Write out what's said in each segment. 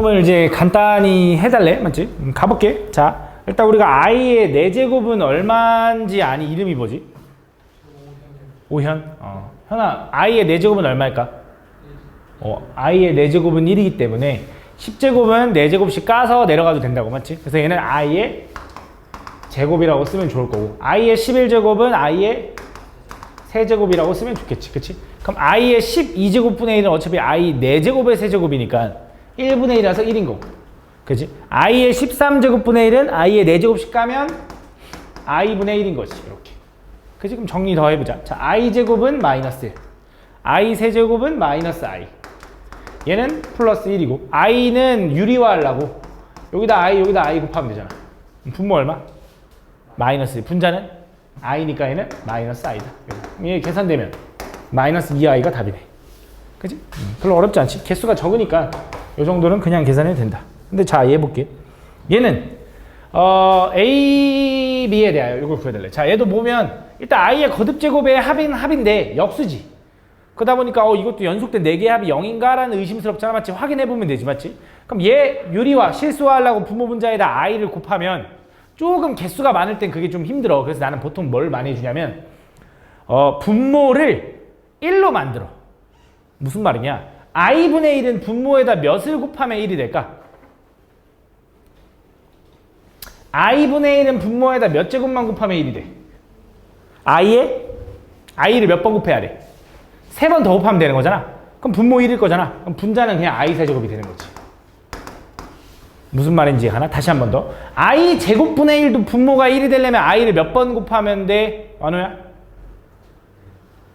적용을 이제 간단히 해달래. 맞지? 가볼게. 자, 일단 우리가 i의 4제곱은 얼마인지 아니 이름이 뭐지? 오현? 현아, i의 4제곱은 얼마일까? i의 4제곱은 1이기 때문에 10제곱은 4제곱씩 까서 내려가도 된다고. 맞지? 그래서 얘는 i의 제곱이라고 쓰면 좋을 거고, i의 11제곱은 i의 세제곱이라고 쓰면 좋겠지. 그치? 그럼 i의 12제곱분의 1은 어차피 i 4제곱의 세제곱이니까 1분의 1이라서 1인 거고. 그치? i의 13제곱분의 1은 i의 4제곱씩 까면 i분의 1인 거지. 이렇게. 그치? 그럼 정리 더 해보자. 자, i제곱은 마이너스 1. i 세제곱은 마이너스 i. 얘는 플러스 1이고, i는 유리화하려고 여기다 i 곱하면 되잖아. 분모 얼마? 마이너스 1. 분자는 i니까 얘는 마이너스 i다. 얘 계산되면 마이너스 2i가 답이네. 그치? 별로 어렵지 않지? 개수가 적으니까 이 정도는 그냥 계산해도 된다. 근데 자, 얘 볼게. 얘는 A, B에 대하여 이걸 구해달래. 자, 얘도 보면 일단 i의 거듭제곱의 합인데 역수지. 그러다 보니까 이것도 연속된 4개의 합이 0인가? 라는 의심스럽잖아. 맞지? 확인해보면 되지. 맞지? 그럼 얘 유리화, 실수화하려고 분모분자에다 i를 곱하면 조금 개수가 많을 땐 그게 좀 힘들어. 그래서 나는 보통 뭘 많이 해주냐면 분모를 1로 만들어. 무슨 말이냐? i분의 1은 분모에다 몇을 곱하면 1이 될까? i분의 1은 분모에다 몇 제곱만 곱하면 1이 돼? i를 몇 번 곱해야 돼? 3번 더 곱하면 되는 거잖아. 그럼 분모 1일 거잖아. 그럼 분자는 그냥 i 세제곱이 되는 거지. 무슨 말인지 하나? 다시 한 번 더. i 제곱분의 1도 분모가 1이 되려면 i를 몇 번 곱하면 돼? 완호야?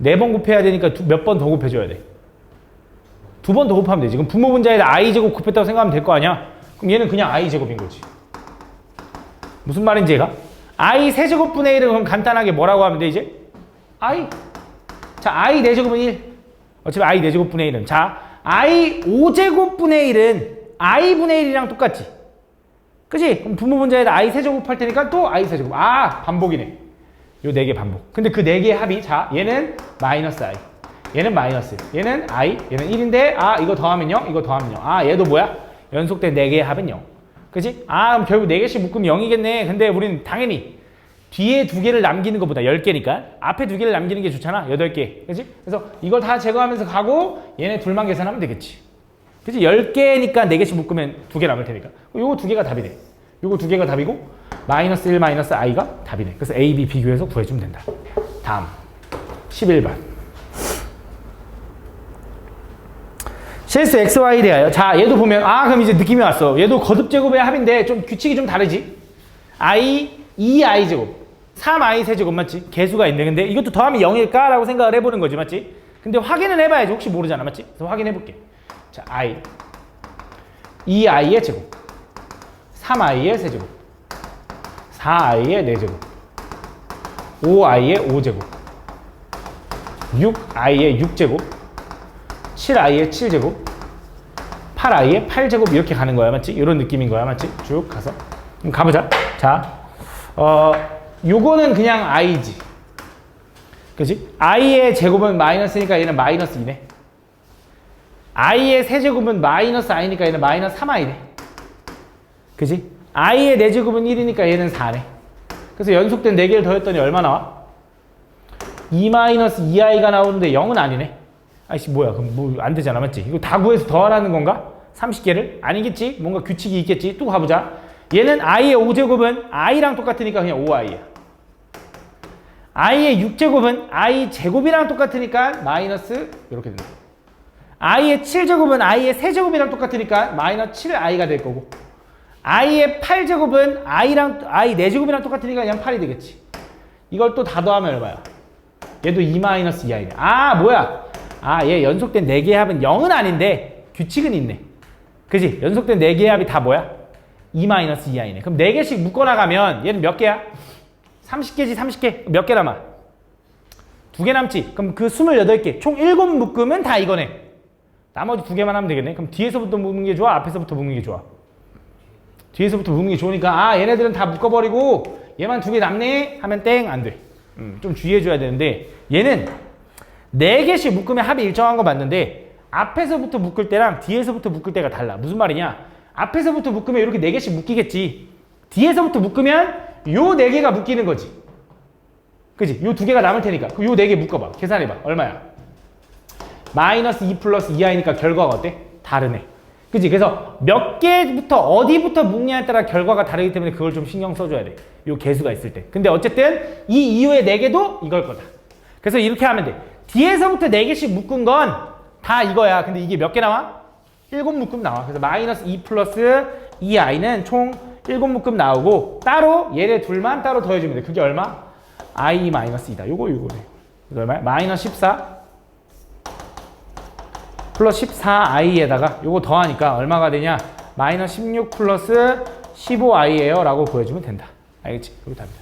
4번 곱해야 되니까 몇 번 더 곱해줘야 돼? 2번 더 곱하면 되지. 그럼 분모 분자에다 i 제곱 곱했다고 생각하면 될 거 아니야? 그럼 얘는 그냥 i 제곱인 거지. 무슨 말인지 얘가? i 세제곱분의 1은 그럼 간단하게 뭐라고 하면 돼 이제? i. 자, i 4제곱은 1. 어차피 i 4제곱분의 1은. 자, i 5제곱분의 1은 i분의 1이랑 똑같지? 그치? 그럼 분모 분자에다 i 세제곱 할 테니까 또 i 세제곱. 반복이네. 요 4개 반복. 근데 그 4개의 합이, 자, 얘는 마이너스 i. 얘는 마이너스 1. 얘는 i. 얘는 1인데, 이거 더하면 0, 이거 더하면 0. 얘도 뭐야? 연속된 4개의 합은 0. 그치? 그럼 결국 4개씩 묶으면 0이겠네. 근데 우리는 당연히 뒤에 2개를 남기는 것보다 10개니까 앞에 2개를 남기는 게 좋잖아. 8개. 그치? 그래서 이걸 다 제거하면서 가고 얘네 둘만 계산하면 되겠지. 그치? 10개니까 4개씩 묶으면 2개 남을 테니까. 요거 2개가 답이네. 요거 2개가 답이고 마이너스 1 마이너스 i가 답이네. 그래서 A, B 비교해서 구해주면 된다. 다음 11번. 실수 XY에 대하여. 자, 얘도 보면 그럼 이제 느낌이 왔어. 얘도 거듭제곱의 합인데 좀 규칙이 좀 다르지. i 2i 제곱 3i 세제곱 맞지? 개수가 있네. 근데 이것도 더하면 0일까? 라고 생각을 해보는 거지. 맞지? 근데 확인을 해봐야지. 혹시 모르잖아. 맞지? 그래서 확인해볼게. 자, i 2i의 제곱 3i의 세제곱 4i의 4제곱 5i의 5제곱 6i의 6제곱 7i의 7제곱 8i의 8제곱 이렇게 가는 거야. 맞지? 이런 느낌인 거야. 맞지? 쭉 가서 그럼 가보자. 자, 요거는 그냥 i지. 그치? i의 제곱은 마이너스니까 얘는 마이너스 2네. i의 세제곱은 마이너스 i니까 얘는 마이너스 3i네. 그치? i의 4제곱은 1이니까 얘는 4네. 그래서 연속된 4개를 더했더니 얼마 나와? 2-2i가 나오는데 0은 아니네. 아이씨 뭐야, 그럼 뭐 안 되잖아. 맞지? 이거 다 구해서 더하라는 건가? 30개를? 아니겠지? 뭔가 규칙이 있겠지? 또 가보자. 얘는 i의 5제곱은 i랑 똑같으니까 그냥 5i야. i의 6제곱은 i 제곱이랑 똑같으니까 마이너스 이렇게 된다. i의 7제곱은 i의 세제곱이랑 똑같으니까 마이너스 7i가 될 거고, i의 8제곱은 i 4제곱이랑 똑같으니까 그냥 8이 되겠지. 이걸 또 다 더하면 얼마야? 얘도 2-2i네. 뭐야? 얘 연속된 4개의 합은 0은 아닌데 규칙은 있네. 그지? 연속된 4개의 합이 다 뭐야? 2-2i네. 그럼 4개씩 묶어나가면 얘는 몇 개야? 30개지 30개. 몇 개 남아? 2개 남지? 그럼 그 28개 총 7 묶으면 다 이거네. 나머지 2개만 하면 되겠네. 그럼 뒤에서부터 묶는 게 좋아? 앞에서부터 묶는 게 좋아? 뒤에서부터 묶는 게 좋으니까 얘네들은 다 묶어버리고 얘만 2개 남네? 하면 땡 안 돼. 좀 주의해줘야 되는데 얘는 4개씩 묶으면 합이 일정한 거 맞는데 앞에서부터 묶을 때랑 뒤에서부터 묶을 때가 달라. 무슨 말이냐? 앞에서부터 묶으면 이렇게 4개씩 묶이겠지. 뒤에서부터 묶으면 요 4개가 묶이는 거지. 그지? 요 2개가 남을 테니까. 그럼 요 4개 묶어봐. 계산해봐. 얼마야? 마이너스 2 플러스 2i니까 결과가 어때? 다르네. 그지? 그래서 몇 개부터 어디부터 묶냐에 따라 결과가 다르기 때문에 그걸 좀 신경 써줘야 돼. 요 개수가 있을 때. 근데 어쨌든 이 이후의 4개도 이걸 거다. 그래서 이렇게 하면 돼. 뒤에서부터 4개씩 묶은 건 다 이거야. 근데 이게 몇 개 나와? 7묶음 나와. 그래서 마이너스 2 플러스 2i는 총 7묶음 나오고 따로 얘네 둘만 따로 더해주면 돼. 그게 얼마? i 마이너스 2다. 요거네. 그래서 얼마야? 마이너스 14 플러스 14i에다가 요거 더하니까 얼마가 되냐? 마이너스 16 플러스 15i예요 라고 보여주면 된다. 알겠지? 여기 답니다.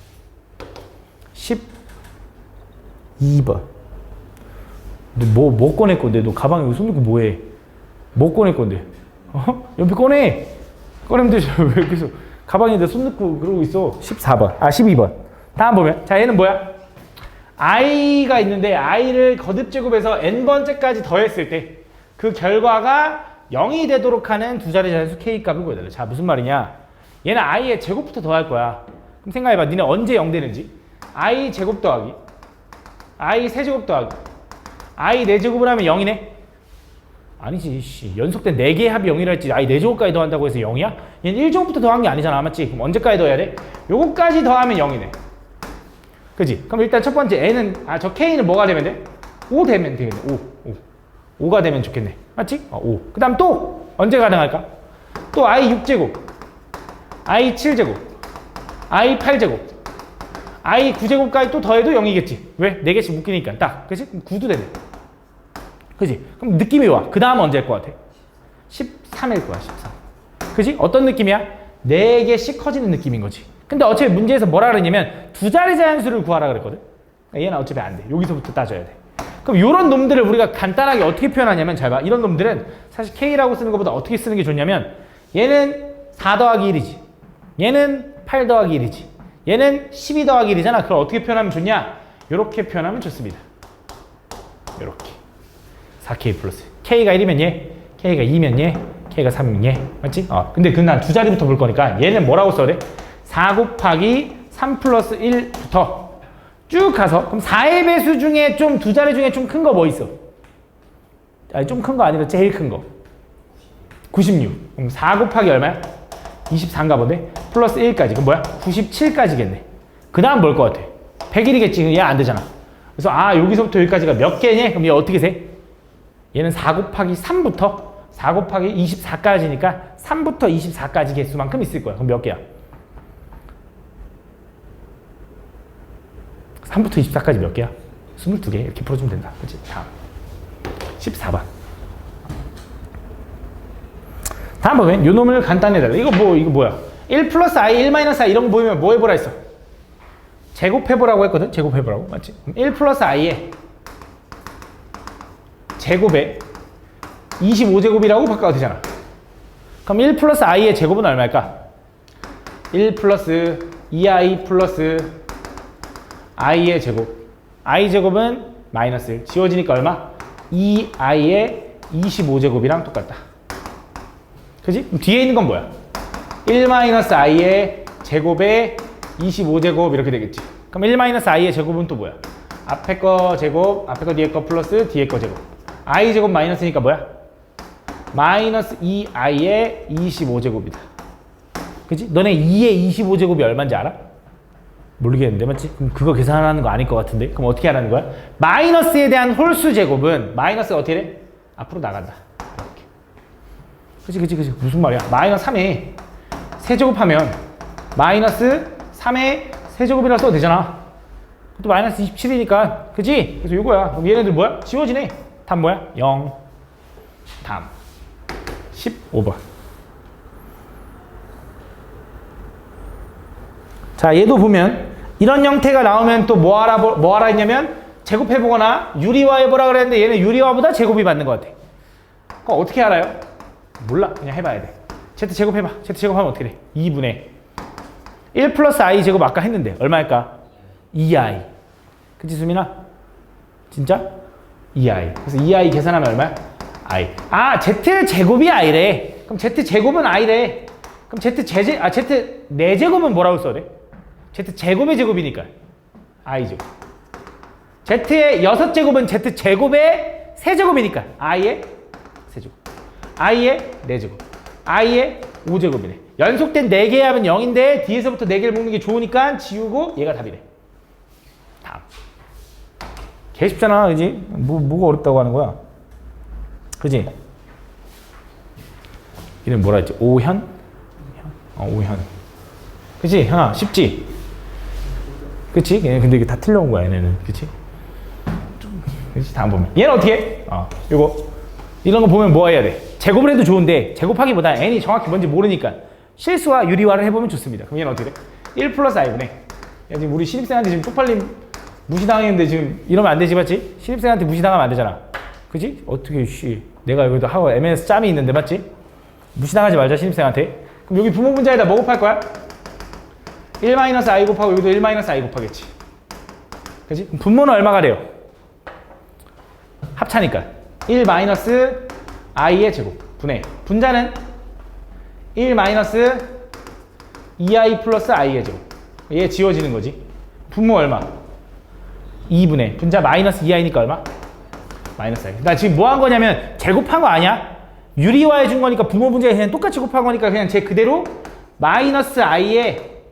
12번. 너 뭐 꺼낼 건데? 너 가방에 여기 손 넣고 뭐해? 뭐 꺼낼 건데? 옆에 꺼내! 꺼내면 되죠. 왜 계속 가방에다 손 넣고 그러고 있어? 14번. 아, 12번. 다음 보면. 자, 얘는 뭐야? i가 있는데 i를 거듭제곱해서 n번째까지 더했을 때 그 결과가 0이 되도록 하는 두 자리 자연수 k 값을 구해달래. 자, 무슨 말이냐? 얘는 i의 제곱부터 더할 거야. 그럼 생각해봐. 니네 언제 0 되는지. i 제곱 더하기 i 세제곱 더하기 i 4제곱을 하면 0이네? 아니지. 씨. 연속된 4개의 합이 0이라 했지. i 4제곱까지 더한다고 해서 0이야? 얘는 1제곱부터 더한 게 아니잖아. 맞지? 그럼 언제까지 더해야 돼? 요거까지 더하면 0이네. 그지? 그럼 일단 첫 번째 n은 저 k는 뭐가 되면 돼? 5 되면 되겠네. 5가 되면 좋겠네. 맞지? 5. 그 다음 또 언제 가능할까? 또 i 6제곱 i 7제곱 i 8제곱 i 9제곱까지 또 더해도 0이겠지. 왜? 4개씩 묶이니까 딱. 그치? 그럼 9도 되네. 그치? 그럼 느낌이 와. 그 다음 언제일 것 같아? 13일 거야. 13. 그치? 어떤 느낌이야? 4개씩 커지는 느낌인 거지. 근데 어차피 문제에서 뭐라 그랬냐면 두 자리 자연수를 구하라 그랬거든. 얘는 어차피 안 돼. 여기서부터 따져야 돼. 그럼 이런 놈들을 우리가 간단하게 어떻게 표현하냐면 잘 봐. 이런 놈들은 사실 K라고 쓰는 것보다 어떻게 쓰는 게 좋냐면 얘는 4 더하기 1이지. 얘는 8 더하기 1이지. 얘는 12 더하기 1이잖아. 그걸 어떻게 표현하면 좋냐? 이렇게 표현하면 좋습니다. 이렇게 4K 플러스 K가 1이면 얘, K가 2면 얘, K가 3이면 얘. 맞지? 근데 그 난 두 자리부터 볼 거니까 얘는 뭐라고 써야 돼? 4 곱하기 3 플러스 1부터 쭉 가서 그럼 4의 배수 중에 좀 두 자리 중에 좀 큰 거 뭐 있어? 아니 좀 큰 거 아니라 제일 큰 거 96. 그럼 4 곱하기 얼마야? 24인가 본데? 플러스 1까지. 그럼 뭐야? 97까지겠네. 그 다음 뭘 것 같아? 100일이겠지. 얘 안 되잖아. 그래서 여기서부터 여기까지가 몇 개냐? 그럼 얘 어떻게 세? 얘는 4 곱하기 3부터 4 곱하기 24까지니까 3부터 24까지 개수만큼 있을 거야. 그럼 몇 개야? 3부터 24까지 몇 개야? 22개. 이렇게 풀어주면 된다. 그치? 다음. 14번. 다음 보면 요 놈을 간단히 해달라. 이거 뭐야? 1 플러스 i, 1 마이너스 i 이런 거 보이면 뭐 해보라 했어? 제곱해보라고 했거든? 제곱해보라고. 맞지? 1 플러스 i에 제곱에 25제곱이라고 바꿔도 되잖아. 그럼 1 플러스 i의 제곱은 얼마일까? 1 플러스 2i 플러스 i의 제곱. i 제곱은 마이너스 1. 지워지니까 얼마? 2i의 25제곱이랑 똑같다. 그지? 그럼 뒤에 있는 건 뭐야? 1 마이너스 i의 제곱에 25제곱 이렇게 되겠지. 그럼 1 마이너스 i의 제곱은 또 뭐야? 앞에 거 제곱, 앞에 거 뒤에 거 플러스 뒤에 거 제곱. i 제곱 마이너스니까 뭐야? 마이너스 2i의 25제곱이다. 그지? 너네 2의 25제곱이 얼마인지 알아? 모르겠는데 맞지? 그럼 그거 계산하는 거 아닐 것 같은데? 그럼 어떻게 하라는 거야? 마이너스에 대한 홀수 제곱은 마이너스가 어떻게 돼? 앞으로 나간다. 이렇게. 그치. 무슨 말이야? 마이너스 3에 세제곱하면 마이너스 3의 세제곱이라 써도 되잖아. 그것도 마이너스 27이니까. 그치? 그래서 이거야. 그럼 얘네들 뭐야? 지워지네. 답 뭐야? 0. 다음. 15번. 자, 얘도 보면 이런 형태가 나오면 또 뭐 하라 했냐면 제곱해보거나 유리화해보라 그랬는데 얘는 유리화보다 제곱이 맞는 것 같아. 그럼 어떻게 알아요? 몰라. 그냥 해봐야 돼. Z 제곱해봐. Z 제곱하면 어떻게 돼? 2분의 1 플러스 i 제곱 아까 했는데 얼마일까? 2i. 그치 수민아? 진짜? 2i. 그래서 2i 계산하면 얼마야? i. Z 제곱이 i래. 그럼 Z 제곱은 i래. 그럼 Z Z 4제곱은 뭐라고 써야 돼? Z 제곱의 제곱이니까 i제곱. Z의 6제곱은 Z 제곱의 세제곱이니까 i의 세제곱. i의 4제곱. i의 5제곱이래. 연속된 4개 하면 0인데 뒤에서부터 4개를 묶는 게 좋으니까 지우고 얘가 답이래. 다음. 개 쉽잖아, 그지? 뭐가 어렵다고 하는 거야? 그지? 이름 뭐라 했지? 오현? 오현. 그치? 현아, 쉽지? 그치? 근데 이게 다 틀려온 거야, 얘네는. 그치? 그치? 다음 보면. 얘는 어떻게 해? 요거. 이런 거 보면 뭐 해야 돼? 제곱을 해도 좋은데, 제곱하기보다 n이 정확히 뭔지 모르니까 실수와 유리화를 해보면 좋습니다. 그럼 얘는 어떻게 돼? 1 플러스 i분의. 야, 지금 우리 신입생한테 지금 쪽팔림 무시당했는데 지금 이러면 안 되지, 맞지? 신입생한테 무시당하면 안 되잖아. 그치? 어떻게, 내가 여기도 하고 MS 짬이 있는데, 맞지? 무시당하지 말자, 신입생한테. 그럼 여기 부모 분자에다 뭐 곱할 거야? 1-i 곱하고 여기도 1-i 곱하겠지. 그치? 그럼 분모는 얼마가 돼요? 합차니까 1-i의 제곱 분의 분자는 1-2i 플러스 i의 제곱. 얘 지워지는 거지. 분모 얼마? 2분의 분자 마이너스 2i니까 얼마? 마이너스 i. 그러니까 지금 뭐 한 거냐면 제곱한 거 아니야? 유리화해 준 거니까 부모 분자에 그냥 똑같이 곱한 거니까 그냥 제 그대로 마이너스 i에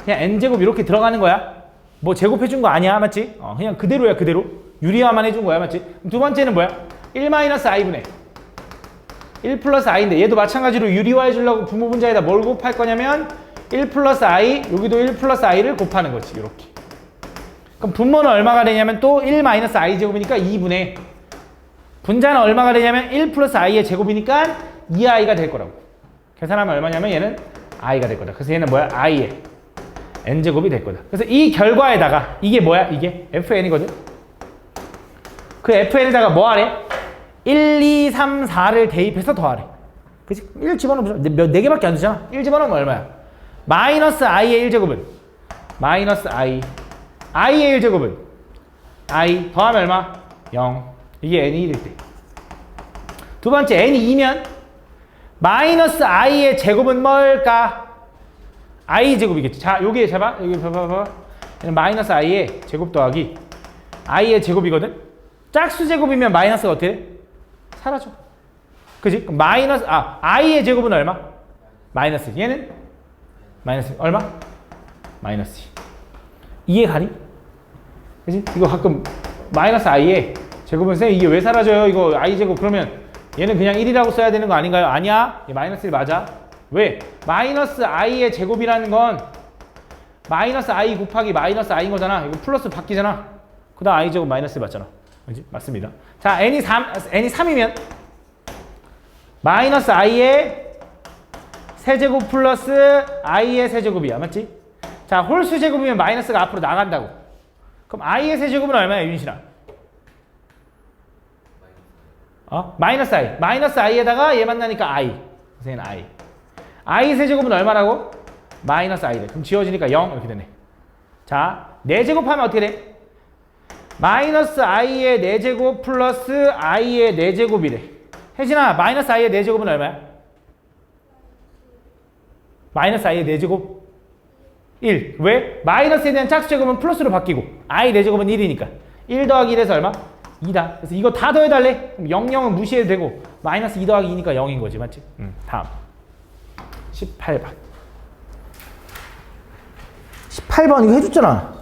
그냥 n제곱 이렇게 들어가는 거야. 뭐 제곱해 준 거 아니야, 맞지? 그냥 그대로야, 그대로. 유리화만 해준 거야, 맞지? 두 번째는 뭐야? 1-i분의 1 플러스 i인데 얘도 마찬가지로 유리화해 주려고 부모 분자에다 뭘 곱할 거냐면 1 플러스 i, 여기도 1 플러스 i를 곱하는 거지, 이렇게. 그럼 분모는 얼마가 되냐면 또 1-i 제곱이니까 2분의 분자는 얼마가 되냐면 1 플러스 i의 제곱이니까 2i가 될 거라고. 계산하면 얼마냐면 얘는 i가 될 거다. 그래서 얘는 뭐야? i의 n제곱이 될 거다. 그래서 이 결과에다가 이게 뭐야? 이게 fn이거든. 그 fn에다가 뭐 하래? 1, 2, 3, 4를 대입해서 더하래. 그치? 1 집어넣으면 4개밖에 안 되잖아. 1 집어넣으면 얼마야? 마이너스 i의 1제곱은 마이너스 i. i의 1제곱은 i 더하면 얼마? 0. 이게 n이 1일 때. 두 번째 n이 2면 마이너스 i의 제곱은 뭘까? i 제곱이겠지. 자, 여기 잡아. 여기 봐봐. 마이너스 i의 제곱 더하기 i의 제곱이거든. 짝수 제곱이면 마이너스가 어떻게 돼? 사라져. 그지? 그럼 마이너스 i의 제곱은 얼마? 마이너스. 얘는 마이너스 얼마? 마이너스 2. 이해 가니? 그지? 이거 가끔 마이너스 i의 제곱은 쌤 이게 왜 사라져요? 이거 i 제곱 그러면 얘는 그냥 1이라고 써야 되는 거 아닌가요? 아니야. 얘 마이너스 1 맞아. 왜? 마이너스 i의 제곱이라는 건 마이너스 i 곱하기 마이너스 i인 거잖아. 이거 플러스 바뀌잖아. 그 다음 i 제곱 마이너스 1 맞잖아. 그지? 맞습니다. 자, n이 3이면 마이너스 i의 세제곱 플러스 i의 세제곱이야. 맞지? 자, 홀수 제곱이면 마이너스가 앞으로 나간다고. 그럼 i의 세제곱은 얼마야, 윤신아? 마이너스 i. 마이너스 i에다가 얘 만나니까 i. 그래서 얘는 i. i 세제곱은 얼마라고? 마이너스 i래. 그럼 지워지니까 0 이렇게 되네. 자, 4제곱하면 어떻게 돼? 마이너스 i의 4제곱 플러스 i의 4제곱이래. 혜진아, 마이너스 i의 4제곱은 얼마야? 마이너스 i의 4제곱? 1. 왜? 마이너스에 대한 짝수 제곱은 플러스로 바뀌고 i 4제곱은 1이니까 1 더하기 1에서 얼마? 2다. 그래서 이거 다 더해달래? 그럼 0, 0은 무시해도 되고 마이너스 2 더하기 2니까 0인 거지. 맞지? 다음 18번 18번 이거 해줬잖아.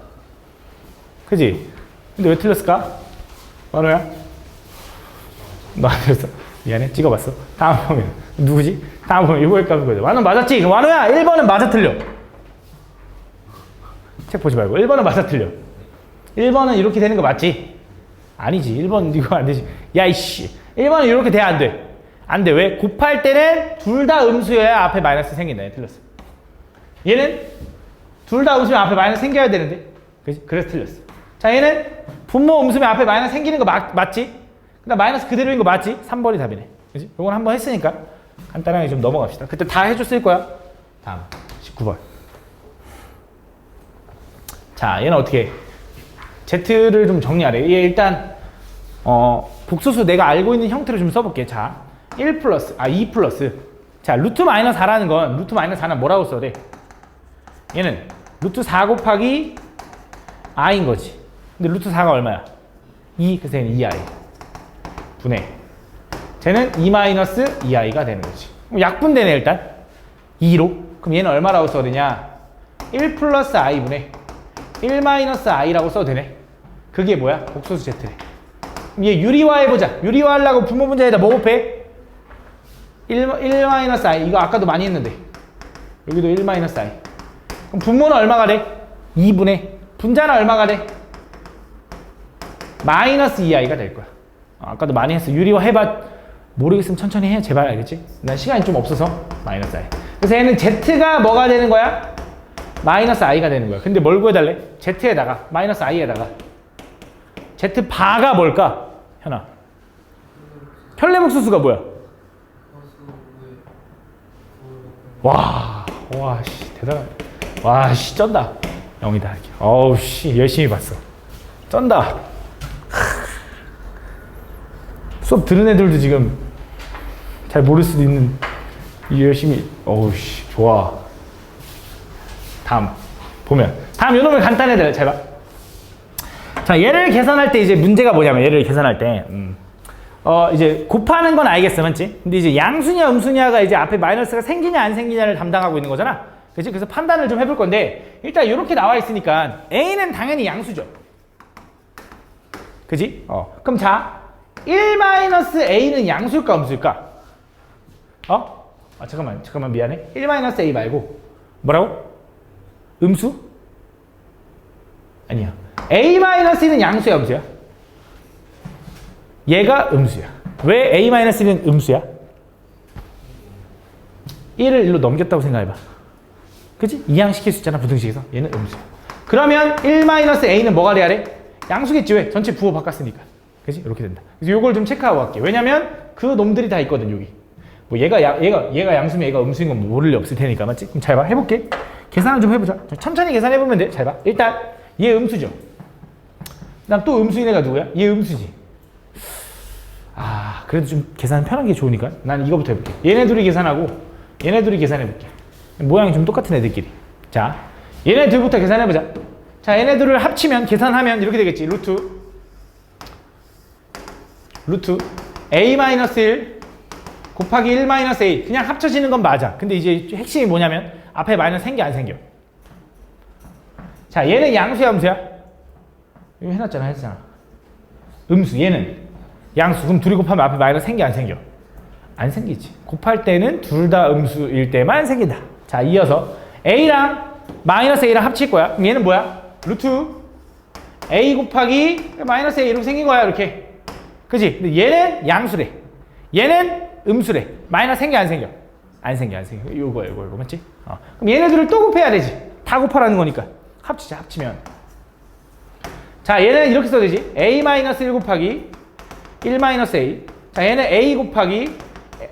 그지? 근데 왜 틀렸을까? 만호야? 너 안 틀렸어? 미안해. 찍어봤어. 다음 보면 누구지? 다음 보면 이거 할까 보자. 완호 맞았지? 완호야 1번은 맞아 틀려. 책 보지 말고 1번은 맞아 틀려. 1번은 이렇게 되는 거 맞지? 아니지. 1번 이거 안 되지. 야 이씨 1번은 이렇게 돼야 안 돼. 안 돼. 왜? 곱할 때는 둘 다 음수여야 앞에 마이너스 생긴다. 얘 틀렸어. 얘는 둘 다 음수면 앞에 마이너스 생겨야 되는데 그치? 그래서 틀렸어. 자, 얘는 분모 음수면 앞에 마이너스 생기는 거 맞지? 그다음 마이너스 그대로인 거 맞지? 3번이 답이네. 그치? 요건 한번 했으니까 간단하게 좀 넘어갑시다. 그때 다 해줬을 거야. 다음 19번. 자, 얘는 어떻게 해? Z를 좀 정리하래. 얘 일단 복소수 내가 알고 있는 형태로 좀 써볼게. 자, 1 플러스, 2 플러스. 자, 루트 마이너스 4라는 건, 루트 마이너스 4는 뭐라고 써야 돼? 얘는 루트 4 곱하기 i인 거지. 근데 루트 4가 얼마야? 2, 그래서 얘는 2i. 분해. 쟤는 2 마이너스 2i가 되는 거지. 그럼 약분되네, 일단. 2로. 그럼 얘는 얼마라고 써야 되냐? 1 플러스 i분의 1 마이너스 i라고 써도 되네. 그게 뭐야? 복소수 z래. 그럼 얘 유리화 해보자. 유리화 하려고 분모분자에다 뭐 곱해? 1 마이너스 i. 이거 아까도 많이 했는데. 여기도 1 마이너스 i. 그럼 분모는 얼마가 돼? 2분의. 분자는 얼마가 돼? 마이너스 2i가 될 거야. 아까도 많이 했어. 유리화 해봐. 모르겠으면 천천히 해. 제발, 알겠지? 난 시간이 좀 없어서 마이너스 i. 그래서 얘는 z가 뭐가 되는 거야? 마이너스 i가 되는 거야. 근데 뭘 구해달래? z에다가 마이너스 i에다가 z바가 뭘까? 현아. 편례복수수가 뭐야? 와, 씨, 대단하네. 와, 씨, 쩐다. 0이다. 이렇게. 어우, 씨, 열심히 봤어. 쩐다. 수업 들은 애들도 지금 잘 모를 수도 있는 열심히. 어우, 씨, 좋아. 다음 보면 다음 요 놈을 간단해요. 잘 봐. 자, 얘를 계산할 때 이제 문제가 뭐냐면 얘를 계산할 때 이제 곱하는 건 알겠어, 맞지? 근데 이제 양수냐 음수냐가 이제 앞에 마이너스가 생기냐 안 생기냐를 담당하고 있는 거잖아. 그렇지? 그래서 판단을 좀 해볼 건데 일단 이렇게 나와 있으니까 A는 당연히 양수죠. 그지? 그럼 자, 1-A는 양수일까 음수일까? 잠깐만 미안해. 1-A 말고 뭐라고? 음수? 아니야. A-는 양수야 음수야? 얘가 음수야. 왜 A-는 음수야? 1을 1로 넘겼다고 생각해봐. 그치? 이항시킬 수 있잖아, 부등식에서. 얘는 음수야. 그러면 1-A는 뭐가 돼야 돼? 양수겠지. 왜? 전체 부호 바꿨으니까. 그치? 이렇게 된다. 그래서 요걸 좀 체크하고 갈게. 왜냐면 그 놈들이 다 있거든, 여기. 뭐 얘가 양수면 얘가 음수인 건 모를 리 없을 테니까, 맞지? 그럼 잘 봐. 해볼게. 계산을 좀 해보자. 천천히 계산해보면 돼. 잘 봐. 일단 얘 음수죠. 그다음 또 음수인 애가 누구야? 얘 음수지. 그래도 좀 계산 편한 게 좋으니까 난 이거부터 해볼게. 얘네 둘이 계산하고 얘네 둘이 계산해볼게. 모양이 좀 똑같은 애들끼리. 자, 얘네 둘부터 계산해보자. 자, 얘네 둘을 합치면 계산하면 이렇게 되겠지. 루트 A-1 곱하기 1-A. 그냥 합쳐지는 건 맞아. 근데 이제 핵심이 뭐냐면 앞에 마이너스 생겨 안 생겨? 자, 얘는 양수야 음수야? 이거 해놨잖아. 음수. 얘는 양수. 그럼 둘이 곱하면 앞에 마이너스 생겨 안 생겨? 안 생기지. 곱할 때는 둘 다 음수일 때만 생긴다. 자, 이어서 A랑 마이너스 A랑 합칠 거야. 그럼 얘는 뭐야? 루트 A 곱하기 마이너스 A 이렇게 생긴 거야. 이렇게. 그치? 근데 얘는 양수래. 얘는 음수래. 마이너스 생겨 안 생겨? 안 생겨. 이거 맞지? 그럼 얘네들을 또 곱해야 되지. 다 곱하라는 거니까. 합치면. 자, 얘는 이렇게 써도 되지. A-1 곱하기 1-A. 자, 얘는 A 곱하기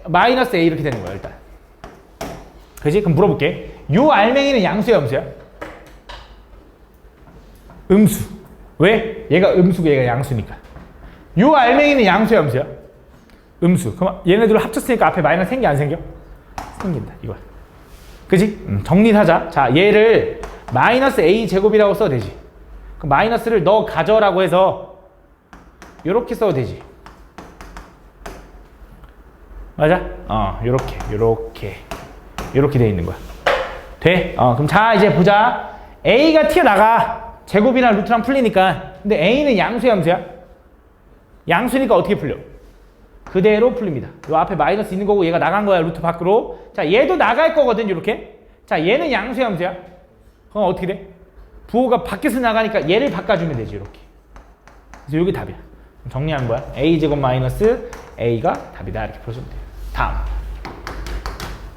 마이너스 A 이렇게 되는 거야, 일단. 그지? 그럼 물어볼게. 요 알맹이는 양수야, 음수야? 음수. 왜? 얘가 음수고 얘가 양수니까. 요 알맹이는 양수야, 음수야? 음수. 그럼 얘네들 합쳤으니까 앞에 마이너스 생겨, 안 생겨? 생긴다, 이거야. 그지? 정리를 하자. 자, 얘를 마이너스 A 제곱이라고 써도 되지. 그럼 마이너스를 너 가져라고 해서 요렇게 써도 되지. 맞아? 요렇게 돼 있는 거야. 돼? 그럼 자, 이제 보자. A가 튀어나가. 제곱이랑 루트랑 풀리니까. 근데 A는 양수야, 음수야? 양수니까 어떻게 풀려? 그대로 풀립니다. 요 앞에 마이너스 있는 거고 얘가 나간 거야, 루트 밖으로. 자, 얘도 나갈 거거든, 요렇게. 자, 얘는 양수야, 음수야? 그럼 어떻게 돼? 부호가 밖에서 나가니까 얘를 바꿔주면 되지, 이렇게. 그래서 이게 답이야. 정리한 거야. A제곱 마이너스 A가 답이다. 이렇게 풀어주면 돼요. 다음.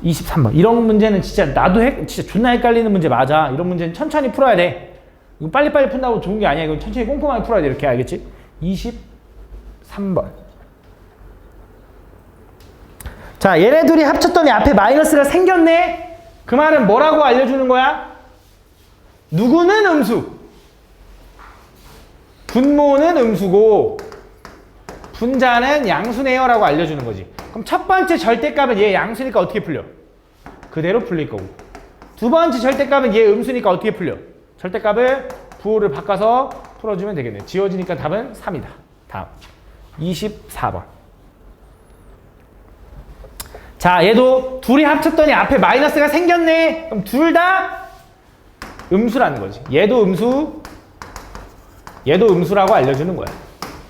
23번. 이런 문제는 진짜 나도 진짜 존나 헷갈리는 문제 맞아. 이런 문제는 천천히 풀어야 돼. 이거 빨리빨리 푼다고 좋은 게 아니야. 이건 천천히 꼼꼼하게 풀어야 돼. 이렇게, 알겠지? 23번. 자, 얘네 둘이 합쳤더니 앞에 마이너스가 생겼네? 그 말은 뭐라고 알려주는 거야? 누구는 음수? 분모는 음수고 분자는 양수네요 라고 알려주는 거지. 그럼 첫 번째 절대값은 얘 양수니까 어떻게 풀려? 그대로 풀릴 거고. 두 번째 절대값은 얘 음수니까 어떻게 풀려? 절대값을 부호를 바꿔서 풀어주면 되겠네. 지워지니까 답은 3이다. 다음 24번. 자, 얘도 둘이 합쳤더니 앞에 마이너스가 생겼네. 그럼 둘 다 음수라는 거지. 얘도 음수, 얘도 음수라고 알려주는 거야.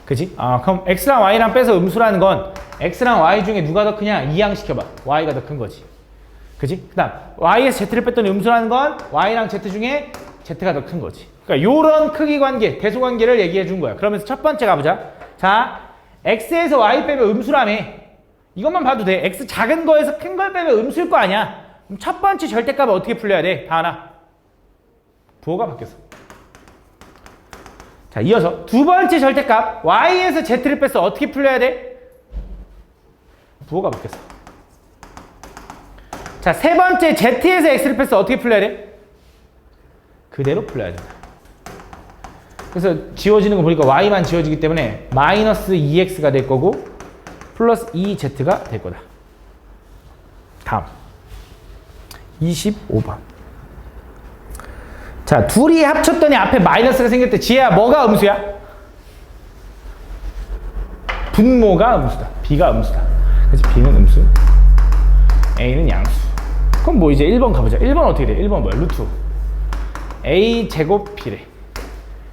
그지? 그럼 x랑 y랑 빼서 음수라는 건 x랑 y 중에 누가 더 크냐? 이항시켜봐. y가 더 큰 거지. 그지? 그 다음 y에서 z를 뺐더니 음수라는 건 y랑 z 중에 z가 더 큰 거지. 그러니까 요런 크기 관계, 대소 관계를 얘기해 준 거야. 그러면서 첫 번째 가보자. 자, x에서 y 빼면 음수라며. 이것만 봐도 돼. x 작은 거에서 큰 걸 빼면 음수일 거 아니야. 그럼 첫 번째 절대값을 어떻게 풀려야 돼? 다 하나. 부호가 바뀌었어. 자, 이어서 두 번째 절대값 y에서 z를 뺐어. 어떻게 풀려야 돼? 부호가 바뀌었어. 자, 세 번째 z에서 x를 뺐어. 어떻게 풀려야 돼? 그대로 풀려야 된다. 그래서 지워지는 거 보니까 y만 지워지기 때문에 마이너스 2x가 될 거고 플러스 2z가 될 거다. 다음 25번. 자, 둘이 합쳤더니 앞에 마이너스가 생겼대. 지혜야, 뭐가 음수야? 분모가 음수다. b가 음수다. 그래서 b는 음수, a는 양수. 그럼 뭐 이제 1번 가보자. 1번 어떻게 돼? 1번 뭐야? 루트 a 제곱 b래.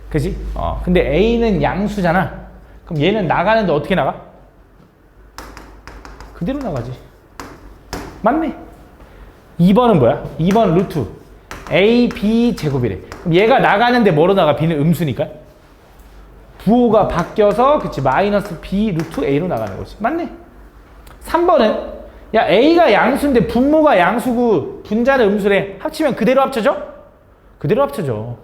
그지? 근데 a는 양수잖아. 그럼 얘는 나가는데 어떻게 나가? 그대로 나가지. 맞네. 2번은 뭐야? 2번 루트 a b 제곱이래. 그럼 얘가 나가는데 뭐로 나가? b는 음수니까. 부호가 바뀌어서 그치 마이너스 b 루트 a로 나가는 거지. 맞네. 3번은 야 a가 양수인데 분모가 양수고 분자는 음수래. 합치면 그대로 합쳐져? 그대로 합쳐져.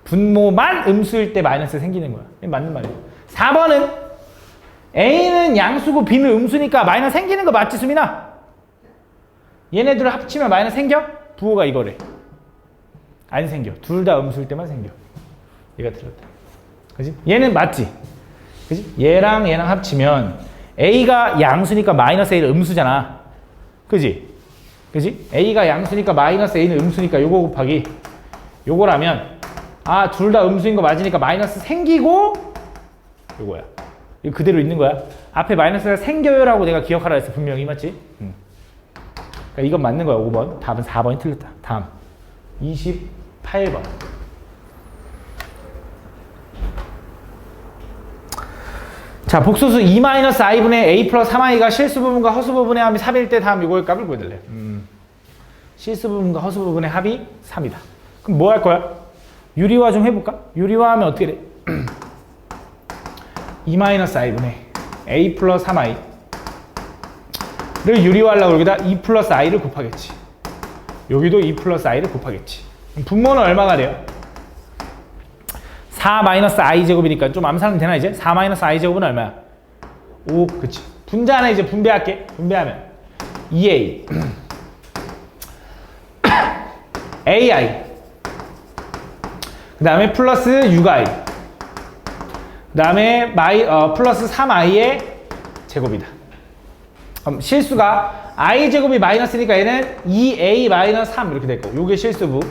분모만 음수일 때 마이너스 생기는 거야. 이게 맞는 말이야. 4번은 a는 양수고 b는 음수니까 마이너스 생기는 거 맞지, 수민아? 얘네들을 합치면 마이너스 생겨? 부호가 이거래. 안 생겨. 둘 다 음수일 때만 생겨. 얘가 틀렸다. 그지? 얘는 맞지? 그지? 얘랑 얘랑 합치면 a가 양수니까 마이너스 a는 음수잖아. 그지? 그지? a가 양수니까 마이너스 a는 음수니까 요거 곱하기 요거라면 둘 다 음수인 거 맞으니까 마이너스 생기고 요거야. 이거 그대로 있는 거야. 앞에 마이너스가 생겨요라고 내가 기억하라 했어. 분명히. 맞지? 그러니까 이건 맞는 거야. 5번. 답은 4번이 틀렸다. 다음 28번. 자, 복소수 2-i분의 a 플러스 3i가 실수 부분과 허수 부분의 합이 3일 때 다음 요거의 값을 구해달래. 실수 부분과 허수 부분의 합이 3이다. 그럼 뭐 할 거야? 유리화 좀 해볼까? 유리화하면 어떻게 돼? 2-i분의 a 플러스 3i를 유리화하려고 여기다 2 플러스 i를 곱하겠지. 여기도 2 플러스 i를 곱하겠지. 그럼 분모는 얼마가 돼요? 4 마이너스 i 제곱이니까 좀 암산은 되나 이제? 4 마이너스 i 제곱은 얼마야? 5, 그치. 분자 하나 이제 분배할게. 분배하면 2a ai 그 다음에 플러스 6i 그 다음에 플러스 3i의 제곱이다. 그럼 실수가 i 제곱이 마이너스니까 얘는 2a 마이너스 3 이렇게 될 거고 요게 실수부.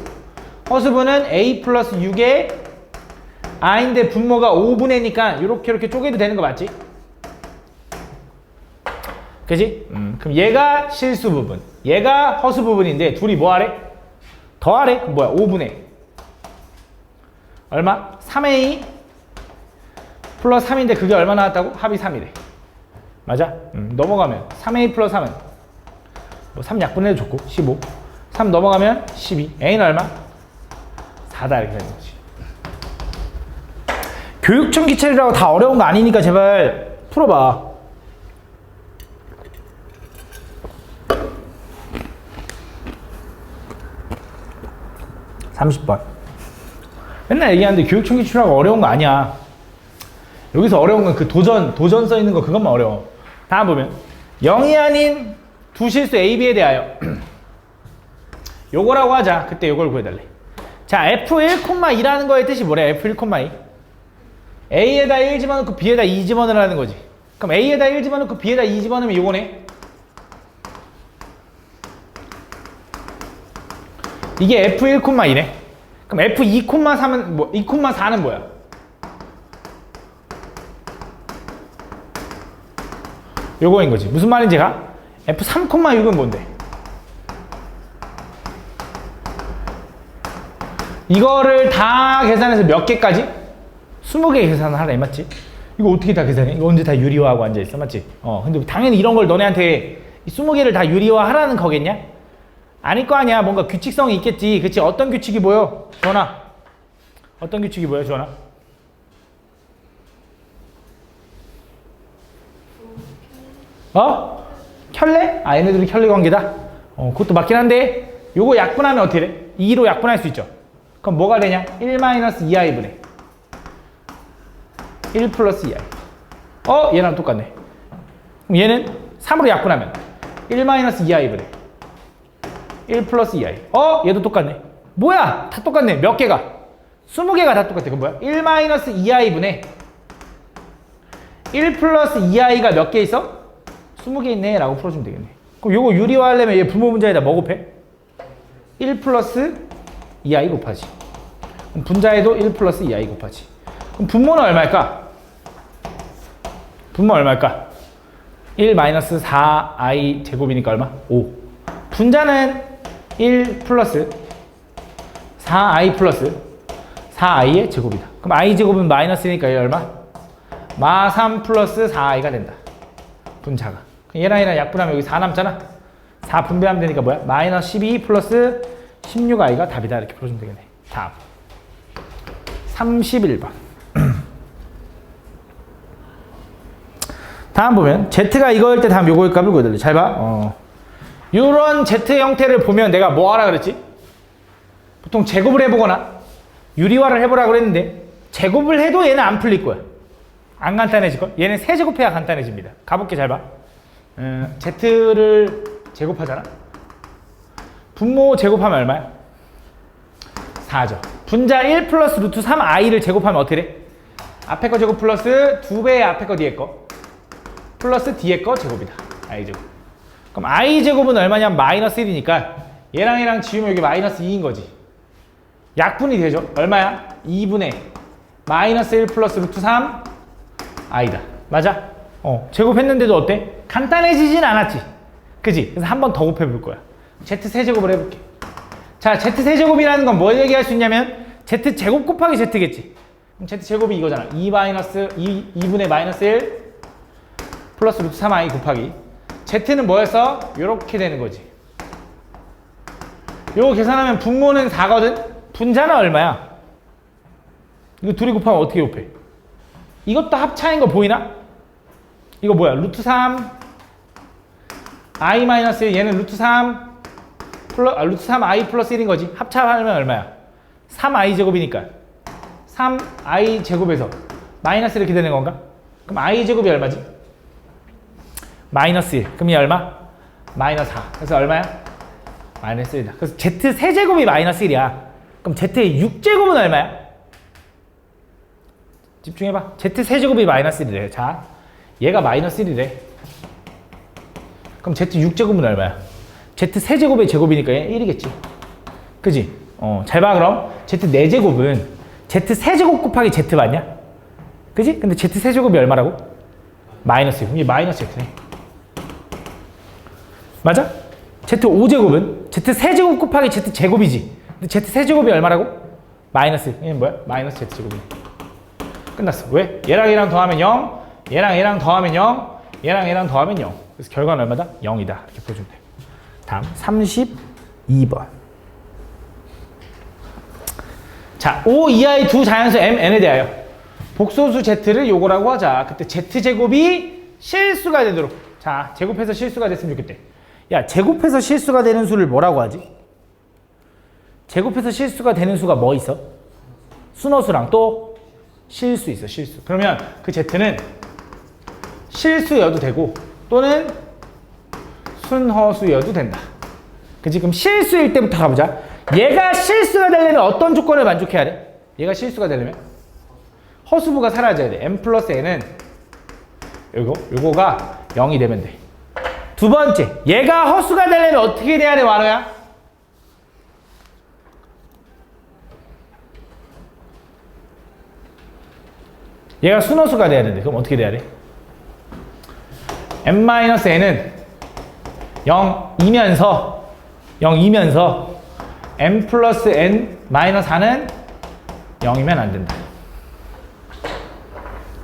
허수부는 a 플러스 6의 i인데 분모가 5분의니까 이렇게 쪼개도 되는 거 맞지? 그지? 그럼 얘가 실수 부분, 얘가 허수 부분인데 둘이 뭐 하래? 더하래? 그럼 뭐야? 5분의 얼마? 3a 플러스 3인데 그게 얼마 나왔다고? 합이 3이래. 맞아? 넘어가면 3a 플러스 3은 뭐 3 약분해도 좋고 15 3 넘어가면 12 a는 얼마? 4다 이렇게 되는 거지. 교육청 기체라고 다 어려운 거 아니니까 제발 풀어봐. (30번) 맨날 얘기하는데 교육청 기출하고 어려운 거 아니야. 여기서 어려운 건 그 도전 써 있는 거 그것만 어려워. 다음 보면 0이 아닌 두 실수 A, B에 대하여 요거라고 하자. 그때 요걸 구해달래. 자, F1,2라는 거의 뜻이 뭐래? F1,2 A에다 1 집어넣고 B에다 2 집어넣으라는 거지. 그럼 A에다 1 집어넣고 B에다 2 집어넣으면 요거네. 이게 F1,2네. 그럼 F2,4는 뭐 2,4는 뭐야? 요거인 거지. 무슨 말인지 가? F3,6은 뭔데? 이거를 다 계산해서 몇 개까지? 20개 계산을 하래, 맞지? 이거 어떻게 다 계산해? 이거 언제 다 유리화하고 앉아있어, 맞지? 근데 당연히 이런 걸 너네한테 20개를 다 유리화 하라는 거겠냐? 아닐 거 아니야. 뭔가 규칙성이 있겠지. 그치? 어떤 규칙이 보여? 주원아. 어떤 규칙이 보여, 주원아? 켤레? 얘네들이 켤레 관계다? 그것도 맞긴 한데, 요거 약분하면 어떻게 돼? 2로 약분할 수 있죠. 그럼 뭐가 되냐? 1-2i분의 1 플러스 2i. 얘랑 똑같네. 그럼 얘는 3으로 약분하면 1-2i분의 1 플러스 2i. 얘도 똑같네. 뭐야? 다 똑같네. 몇 개가? 20개가 다 똑같아. 그럼 뭐야? 1-2i분의 1 플러스 2i가 몇 개 있어? 20개 있네 라고 풀어주면 되겠네. 그럼 요거 유리화하려면 얘 분모 분자에다 뭐 곱해? 1 플러스 2i 곱하지. 그럼 분자에도 1 플러스 2i 곱하지. 그럼 분모는 얼마일까? 분모 얼마일까? 1 마이너스 4i 제곱이니까 얼마? 5. 분자는 1 플러스 4i 플러스 4i의 제곱이다. 그럼 i 제곱은 마이너스니까 얘 얼마? 마 3 플러스 4i가 된다. 분자가. 얘랑 얘랑 약분하면 여기 4 남잖아. 4 분배하면 되니까 뭐야? 마이너스 12 플러스 16i가 답이다. 이렇게 풀어주면 되겠네. 다음 31번. 다음 보면 Z가 이거일 때 다음 요거일 값을 구해달래. 잘 봐. 이런 Z 형태를 보면 내가 뭐 하라 그랬지? 보통 제곱을 해보거나 유리화를 해보라 그랬는데 제곱을 해도 얘는 안 풀릴 거야. 안 간단해질 걸? 얘는 세제곱해야 간단해집니다. 가볼게. 잘 봐. Z를 제곱하잖아. 분모 제곱하면 얼마야? 4죠. 분자 1 플러스 루트 3i를 제곱하면 어떻게 돼? 앞에 거 제곱 플러스 2배의 앞에 거 뒤에 거 플러스 뒤에 거 제곱이다. i 제곱. 그럼 i 제곱은 얼마냐면 마이너스 1이니까 얘랑 얘랑 지우면 여기 마이너스 2인 거지. 약분이 되죠. 얼마야? 2분의 마이너스 1 플러스 루트 3 i다. 맞아? 제곱했는데도 어때? 간단해지진 않았지. 그지? 그래서 한 번 더 곱해볼 거야. Z 세제곱을 해볼게. 자, Z 세제곱이라는 건 뭘 얘기할 수 있냐면 Z 제곱 곱하기 Z겠지. 그럼 Z 제곱이 이거잖아. 2분의 마이너스 1 플러스 루트 3i 곱하기 Z는 뭐였어? 요렇게 되는 거지. 요거 계산하면 분모는 4거든? 분자는 얼마야? 이거 둘이 곱하면 어떻게 곱해? 이것도 합차인 거 보이나? 이거 뭐야? 루트 3 i 마이너스 1 얘는 루트 3 루트 3i 플러스 1인 거지. 합차하면 얼마야? 3i 제곱이니까 3i 제곱에서 마이너스 이렇게 되는 건가? 그럼 i 제곱이 얼마지? 마이너스 1. 그럼 이 얼마? 마이너스 4. 그래서 얼마야? 마이너스 1이다. 그래서 z 세제곱이 마이너스 1이야. 그럼 z의 6제곱은 얼마야? 집중해봐. z 세제곱이 마이너스 1이래. 자, 얘가 마이너스 1이래. 그럼 z 6제곱은 얼마야? z 세제곱의 제곱이니까 얘 1이겠지. 그지? 잘 봐 그럼. z 4제곱은 z 세제곱 곱하기 z 맞냐? 그지? 근데 z 세제곱이 얼마라고? 마이너스 1. 그럼 이게 마이너스 z네. 맞아? z 5제곱은 z 세제곱 곱하기 z 제곱이지. 근데 z 세제곱이 얼마라고? 마이너스 1. 얘는 뭐야? 마이너스 z 제곱이네. 끝났어. 왜? 얘랑 얘랑 더하면 0, 얘랑 얘랑 더하면 0, 얘랑 얘랑 더하면 0. 그래서 결과는 얼마다? 0이다. 이렇게 보여주면 돼요. 다음 32번. 자, O 이하의 두 자연수 M, N에 대하여 복소수 Z를 요거라고 하자. 그때 Z제곱이 실수가 되도록. 자, 제곱해서 실수가 됐으면 좋겠대. 야, 제곱해서 실수가 되는 수를 뭐라고 하지? 제곱해서 실수가 되는 수가 뭐 있어? 순허수랑 또 실수 있어. 실수. 그러면 그 Z는 실수여도 되고 또는 순허수여도 된다. 그치? 그럼 실수일 때부터 가보자. 얘가 실수가 되려면 어떤 조건을 만족해야 돼? 얘가 실수가 되려면 허수부가 사라져야 돼. M 플러스 N은 요거가 0이 되면 돼. 두 번째, 얘가 허수가 되려면 어떻게 돼야 돼, 완호야? 얘가 순허수가 돼야 되는데 그럼 어떻게 돼야 돼? n-n은 0이면서 n 플러스 n 마이너스 4는 0이면 안 된다.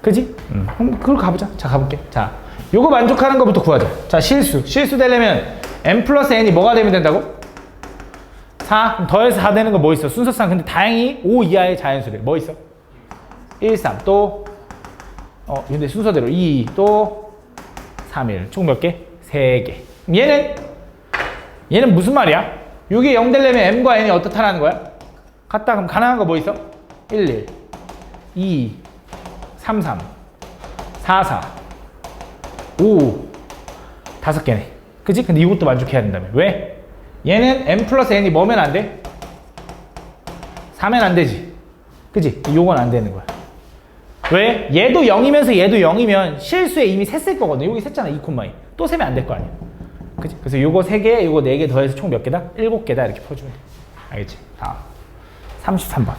그지? 그럼 그걸 가보자. 자, 가볼게. 자, 요거 만족하는 것부터 구하자. 자, 실수 되려면 n 플러스 n이 뭐가 되면 된다고? 4. 그럼 더해서 4 되는 거 뭐 있어? 순서상. 근데 다행히 5 이하의 자연수래. 뭐 있어? 1, 3. 또 근데 순서대로 2, 또 3, 1. 총 몇 개? 3개. 얘는 무슨 말이야? 6이 0 되려면 m과 n이 어떻다라는 거야? 같다. 그럼 가능한 거 뭐 있어? 1, 1, 2, 3, 3, 4, 4, 5, 5개네. 그치? 근데 이것도 만족해야 된다며. 왜? 얘는 m 플러스 n이 뭐면 안 돼? 4면 안 되지. 그치? 요건 안 되는 거야. 왜? 얘도 0이면서 얘도 0이면 실수에 이미 셌을 거거든. 여기 셌잖아. 2,2. 또 세면 안 될 거 아니야. 그치? 그래서 요거 3개, 요거 4개 더해서 총 몇 개다? 7개다. 이렇게 풀어주면 돼. 알겠지? 다음. 33번.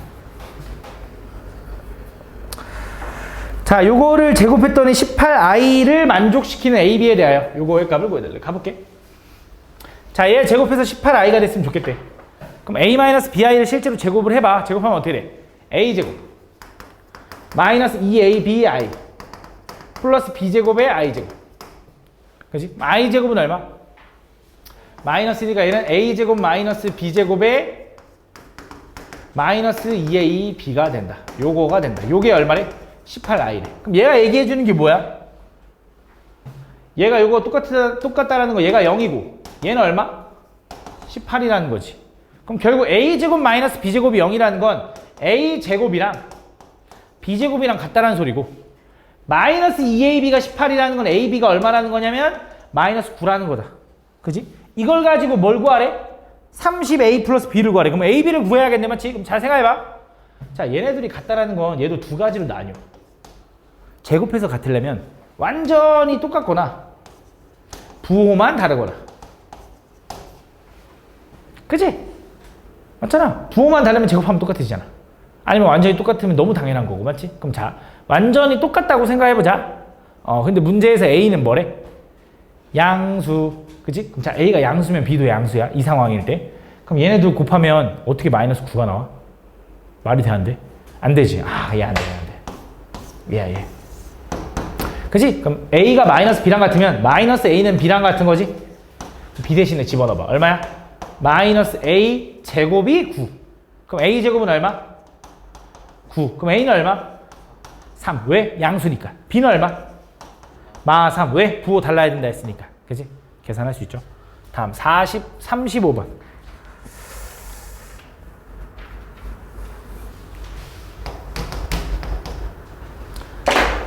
자, 요거를 제곱했더니 18i를 만족시키는 AB에 대하여 요거의 값을 구해달래. 가볼게. 자, 얘 제곱해서 18i가 됐으면 좋겠대. 그럼 a-bi를 실제로 제곱을 해봐. 제곱하면 어떻게 돼? a제곱 마이너스 2abi 플러스 b제곱의 i제곱. 그치? i제곱은 얼마? 마이너스 1이니까 얘는 a제곱 마이너스 b제곱의 마이너스 2ab가 된다. 요거가 된다. 요게 얼마래? 18i래. 그럼 얘가 얘기해주는 게 뭐야? 얘가 요거 똑같다라는 거 얘가 0이고 얘는 얼마? 18이라는 거지. 그럼 결국 a제곱 마이너스 b제곱이 0이라는 건 a제곱이랑 b제곱이랑 같다라는 소리고 마이너스 2ab가 18이라는 건 ab가 얼마라는 거냐면 마이너스 9라는 거다. 그지? 이걸 가지고 뭘 구하래? 30a 플러스 b를 구하래. 그럼 ab를 구해야겠네. 맞지? 그럼 잘 생각해봐. 자, 얘네들이 같다라는 건 얘도 두 가지로 나뉘어. 제곱해서 같으려면 완전히 똑같거나 부호만 다르거나. 그치? 맞잖아. 부호만 다르면 제곱하면 똑같아지잖아. 아니면 완전히 똑같으면 너무 당연한 거고. 맞지? 그럼 자, 완전히 똑같다고 생각해보자. 근데 문제에서 a는 뭐래? 양수. 그치? 그럼 자, a가 양수면 b도 양수야. 이 상황일 때. 그럼 얘네들 곱하면 어떻게 마이너스 9가 나와? 말이 돼, 안 돼? 안 되지. 아, 얘 안 돼, 안 돼. 얘. 그치? 그럼 a가 마이너스 b랑 같으면 마이너스 a는 b랑 같은 거지? b 대신에 집어넣어봐. 얼마야? 마이너스 a 제곱이 9. 그럼 a 제곱은 얼마? 9. 그럼 a는 얼마? 3. 왜? 양수니까. b는 얼마? 마 3. 왜? 부호 달라야 된다 했으니까. 그치? 계산할 수 있죠. 다음 35번.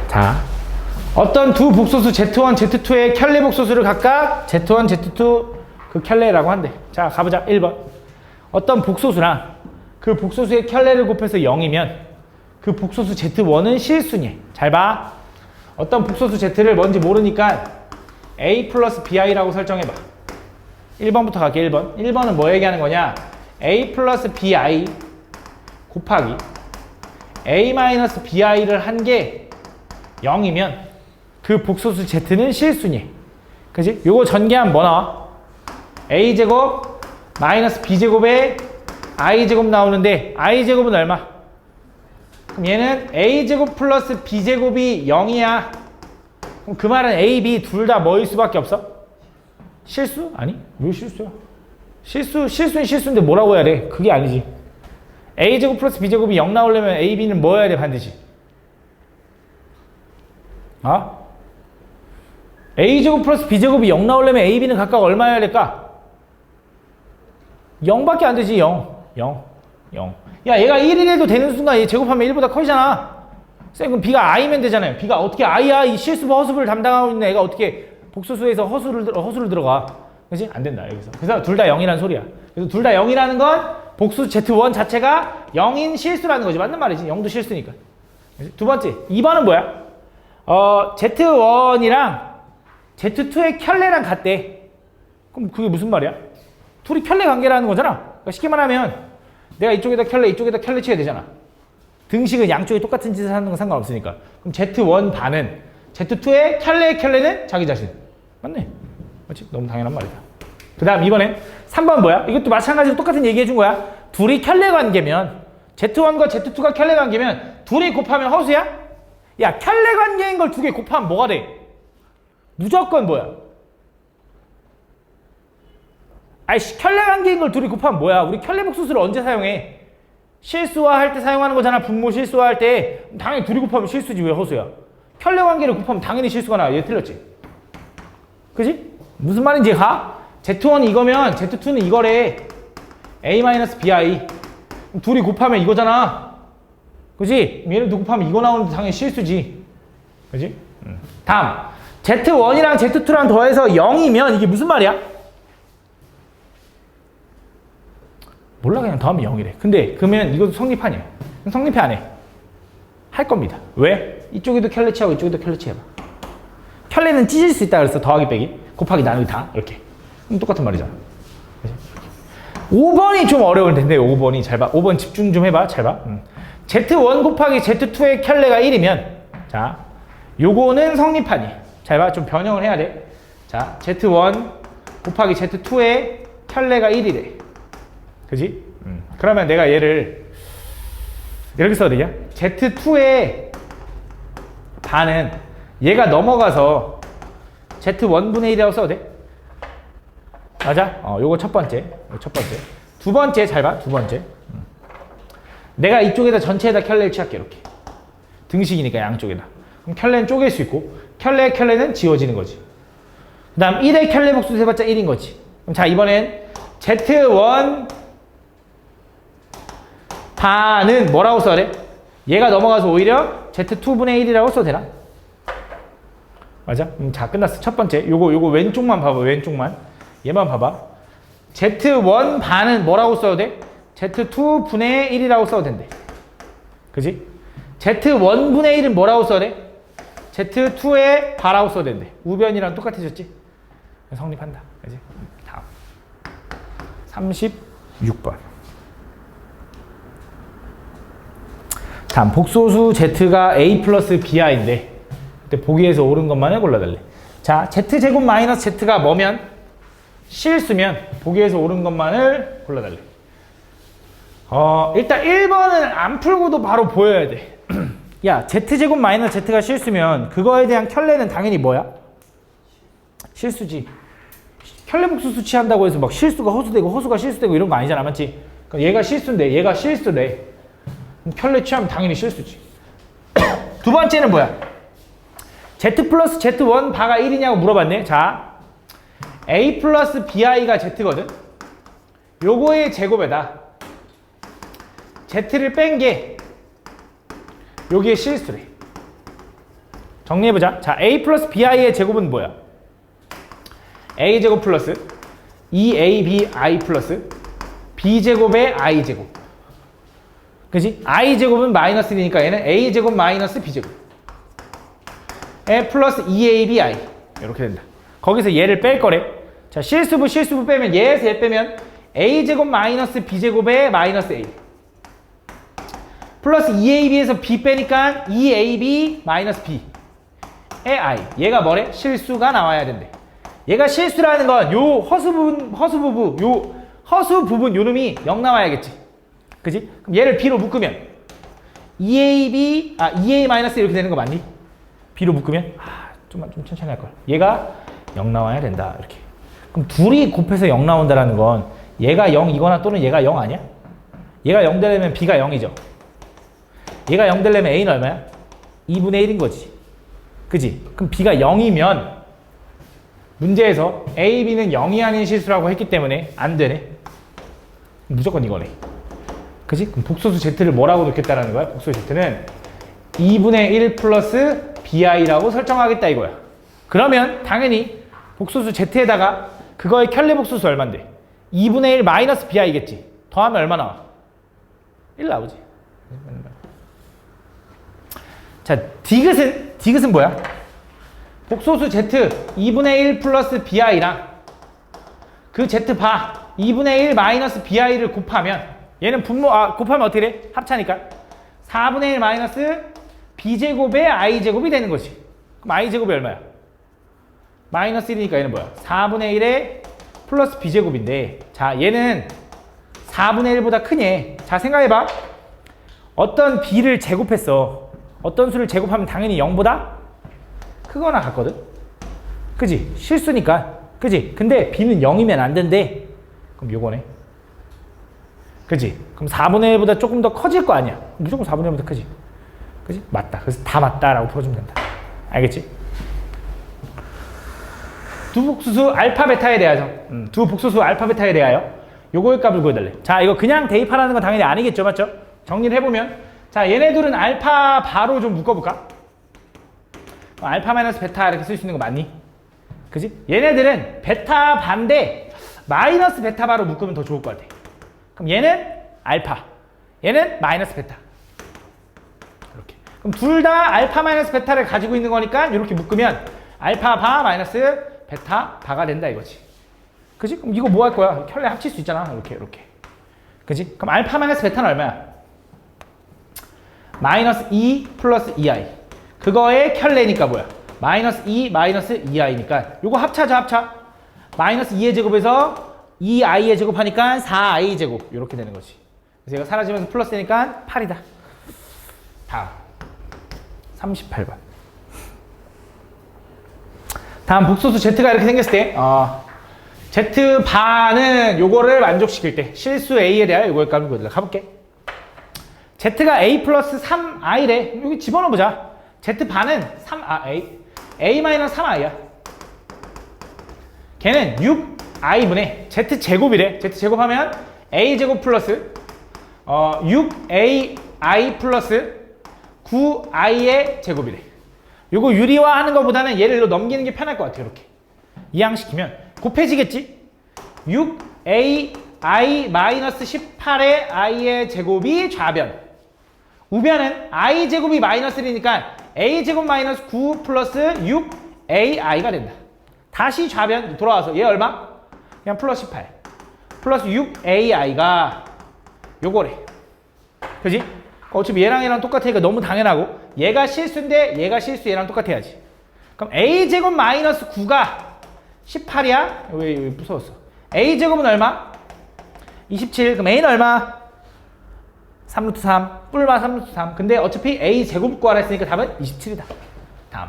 자, 어떤 두 복소수 Z1, Z2의 켤레 복소수를 각각 Z1, Z2 그 켤레라고 한대. 자, 가보자. 1번. 어떤 복소수랑 그 복소수의 켤레를 곱해서 0이면 그 복소수 Z1은 실수니. 잘 봐. 어떤 복소수 Z를 뭔지 모르니까 A 플러스 BI라고 설정해봐. 1번부터 갈게. 1번. 1번은 뭐 얘기하는 거냐? A 플러스 BI 곱하기 A 마이너스 BI를 한 게 0이면 그 복소수 Z는 실수니. 그지? 요거 전개하면 뭐 나와? A제곱 마이너스 B제곱에 I제곱 나오는데 I제곱은 얼마? 그럼 얘는 A제곱 플러스 B제곱이 0이야. 그럼 그 말은 A, B 둘 다 뭐일 수밖에 없어? 실수? 아니, 왜 실수야? 실수는 실수인데 뭐라고 해야 돼? 그게 아니지. A제곱 플러스 B제곱이 0 나오려면 A, B는 뭐 해야 돼, 반드시? A제곱 플러스 B제곱이 0 나오려면 A, B는 각각 얼마여야 될까? 0밖에 안 되지. 0. 야, 얘가 1이라도 되는 순간 얘 제곱하면 1보다 커지잖아. 쌤, 그럼 B가 I면 되잖아요. B가 어떻게 I야? 이 실수부 허수부를 담당하고 있는 애가 어떻게 복소수에서 허수를 들어가. 그치? 안 된다, 여기서. 그래서 둘 다 0이라는 소리야. 그래서 둘 다 0이라는 건 복수 Z1 자체가 0인 실수라는 거지. 맞는 말이지. 0도 실수니까. 두 번째, 2번은 뭐야? Z1이랑 Z2의 켤레랑 같대. 그럼 그게 무슨 말이야? 둘이 켤레 관계라는 거잖아. 그러니까 쉽게 말하면 내가 이쪽에다 켤레, 이쪽에다 켤레 쳐야 되잖아. 등식은 양쪽이 똑같은 짓을 하는 건 상관없으니까. 그럼 Z1 반은 Z2의 켤레는 자기 자신. 맞네. 맞지? 너무 당연한 말이다. 그 다음 이번엔 3번 뭐야? 이것도 마찬가지로 똑같은 얘기 해준 거야. 둘이 켤레 관계면 Z1과 Z2가 켤레 관계면 둘이 곱하면 허수야? 야, 켤레 관계인 걸 두 개 곱하면 뭐가 돼? 무조건 뭐야? 아이씨, 켤레 관계인 걸 둘이 곱하면 뭐야? 우리 켤레 복수수를 언제 사용해? 실수화할 때 사용하는 거잖아. 분모 실수화할 때. 당연히 둘이 곱하면 실수지. 왜 허수야? 켤레 관계를 곱하면 당연히 실수가 나와. 얘 틀렸지? 그지? 무슨 말인지 가? Z1이 이거면 Z2는 이거래. A-BI. 둘이 곱하면 이거잖아. 그지? 얘를 두 곱하면 이거 나오는데 당연히 실수지. 그지? 다음. Z1이랑 Z2랑 더해서 0이면 이게 무슨 말이야? 몰라, 그냥 더하면 0이래. 근데 그러면 이것도 성립하냐? 성립해 안 해? 할 겁니다. 왜? 이쪽에도 켤레 치하고 이쪽에도 켤레 치해봐. 켤레는 찢을 수 있다 그랬어. 더하기 빼기. 곱하기 나누기 다. 이렇게. 그럼 똑같은 말이잖아. 5번이 좀 어려울 텐데 5번이 잘 봐. 5번 집중 좀 해봐. 잘 봐. Z1 곱하기 Z2의 켤레가 1이면 자, 요거는 성립하니. 잘 봐. 좀 변형을 해야 돼. 자, Z1 곱하기 Z2의 켤레가 1이래. 그지? 그러면 내가 얘를 이렇게 써도 되냐? Z2의 반은 얘가 넘어가서 Z1분의 1이라고 써도 돼? 맞아? 요거 첫 번째. 첫 번째. 두 번째, 잘 봐. 두 번째. 내가 이쪽에다 전체에다 켤레를 취할게, 이렇게. 등식이니까 양쪽에다. 그럼 켤레는 쪼갤 수 있고, 켤레는 지워지는 거지. 그 다음 1의 켤레 복수 해봤자 1인 거지. 그럼 자, 이번엔 Z1 반은 뭐라고 써야 돼? 얘가 넘어가서 오히려 Z2분의 1이라고 써도 되나? 맞아? 자, 끝났어. 첫 번째. 요거 왼쪽만 봐봐. 왼쪽만. 얘만 봐봐. Z1 반은 뭐라고 써도 돼? Z2분의 1이라고 써도 된대. 그지? Z1분의 1은 뭐라고 써야 돼? Z2의 바라고 써도 된대. 우변이랑 똑같아졌지? 성립한다. 그지? 다음. 36번. 다음, 복소수 Z가 A 플러스 BI인데, 그때 보기에서 옳은 것만을 골라달래. 자, Z제곱 마이너스 Z가 뭐면? 실수면, 보기에서 옳은 것만을 골라달래. 일단 1번은 안 풀고도 바로 보여야 돼. 야, Z제곱 마이너스 Z가 실수면, 그거에 대한 켤레는 당연히 뭐야? 실수지. 켤레 복수수 취한다고 해서 막 실수가 허수되고, 허수가 실수되고 이런 거 아니잖아. 맞지? 그럼 얘가 실수인데, 얘가 실수래. 켤레 취하면 당연히 실수지. 두 번째는 뭐야? Z 플러스 Z1 바가 1이냐고 물어봤네. 자, A 플러스 BI가 Z거든. 요거의 제곱에다 Z를 뺀 게 여기에 실수래. 정리해보자. 자, A 플러스 BI의 제곱은 뭐야? A제곱 플러스 2ABI 플러스 B제곱의 I제곱. 그지? I제곱은 마이너스 1이니까 얘는 A제곱 마이너스 B제곱. 에 플러스 2ABI. 이렇게 된다. 거기서 얘를 뺄 거래. 자, 실수부 빼면 얘에서 얘 빼면 A제곱 마이너스 B제곱의 마이너스 A. 플러스 2AB에서 B 빼니까 2AB 마이너스 B의 I. 얘가 뭐래? 실수가 나와야 된대. 얘가 실수라는 건 요 허수 부분 요 놈이 0 나와야겠지. 그지? 그럼 얘를 B로 묶으면 2A 마이너스 이렇게 되는 거 맞니? B로 묶으면 좀 천천히 할 걸. 얘가 0 나와야 된다. 이렇게. 그럼 둘이 곱해서 0 나온다라는 건 얘가 0이거나 또는 얘가 0 아니야? 얘가 0 되려면 B가 0이죠. 얘가 0 되려면 A는 얼마야? 2분의 1인 거지. 그지? 그럼 B가 0이면 문제에서 A, B는 0이 아닌 실수라고 했기 때문에 안 되네. 무조건 이거네. 그지? 그럼 복소수 Z를 뭐라고 놓겠다라는 거야? 복소수 Z는 2분의 1 플러스 BI라고 설정하겠다 이거야. 그러면 당연히 복소수 Z에다가 그거의 켤레 복소수 얼만데? 2분의 1 마이너스 BI겠지. 더하면 얼마 나와? 1 나오지. 자, 디귿은 뭐야? 복소수 Z 2분의 1 플러스 bi랑 그 Z바 2분의 1 마이너스 bi를 곱하면 얘는 곱하면 어떻게 돼? 합차니까 4분의 1 마이너스 b제곱의 i제곱이 되는 거지. 그럼 i제곱이 얼마야? 마이너스 1이니까 얘는 뭐야? 4분의 1에 플러스 b제곱인데 자 얘는 4분의 1보다 크니 자 생각해봐. 어떤 b를 제곱했어. 어떤 수를 제곱하면 당연히 0보다 크거나 같거든? 그지? 실수니까. 그지? 근데 b는 0이면 안 된대. 그럼 요거네. 그지? 그럼 4분의 1보다 조금 더 커질 거 아니야. 무조건 4분의 1보다 크지. 그지? 맞다. 그래서 다 맞다라고 풀어주면 된다. 알겠지? 두 복수수 알파 베타에 대하여 두 복수수 알파 베타에 대하여 요거의 값을 구해달래. 자 이거 그냥 대입하라는 건 당연히 아니겠죠. 맞죠? 정리를 해보면 자 얘네들은 알파 바로 좀 묶어볼까? 알파 마이너스 베타 이렇게 쓸 수 있는 거 맞니? 그지? 얘네들은 베타 반대 마이너스 베타 바로 묶으면 더 좋을 것 같아. 그럼 얘는 알파 얘는 마이너스 베타 이렇게. 그럼 둘 다 알파 마이너스 베타를 가지고 있는 거니까 이렇게 묶으면 알파 바 마이너스 베타 바가 된다 이거지. 그지? 그럼 이거 뭐 할 거야? 켤레 합칠 수 있잖아. 이렇게. 그지? 그럼 알파 마이너스 베타는 얼마야? 마이너스 2 플러스 2i. 그거의 켤레니까 뭐야? 마이너스 2 마이너스 2i니까 요거 합차. 마이너스 2의 제곱에서 2i의 제곱하니까 4i 제곱. 이렇게 되는 거지. 그래서 얘가 사라지면서 플러스 되니까 8이다. 다음 38번. 다음 복소수 Z가 이렇게 생겼을 때 Z반은 요거를 만족시킬 때 실수 A에 대하여 요거의 값을 구해달라. 가볼게. Z가 A 플러스 3i래. 여기 집어넣어보자. Z반은 A 마이너스 3i야. 걔는 6i분의 Z제곱이래. Z제곱하면 A제곱 플러스 6ai 플러스 9i의 제곱이래. 요거 유리화하는 것보다는 얘를 넘기는 게 편할 것 같아. 이렇게 이항시키면 곱해지겠지? 6ai 마이너스 18의 i의 제곱이 좌변. 우변은 i 제곱이 마이너스 1이니까 a 제곱 마이너스 9 플러스 6ai가 된다. 다시 좌변 돌아와서 얘 얼마? 그냥 플러스 18 플러스 6ai가 요거래. 그지? 어차피 얘랑 똑같으니까 너무 당연하고 얘가 실수인데 얘가 실수 얘랑 똑같아야지. 그럼 a제곱 마이너스 9가 18이야? 왜 부서웠어? a제곱은 얼마? 27. 그럼 a는 얼마? 3루트 3 뿔마 3루트 3. 근데 어차피 a제곱 구하라 했으니까 답은 27이다. 다음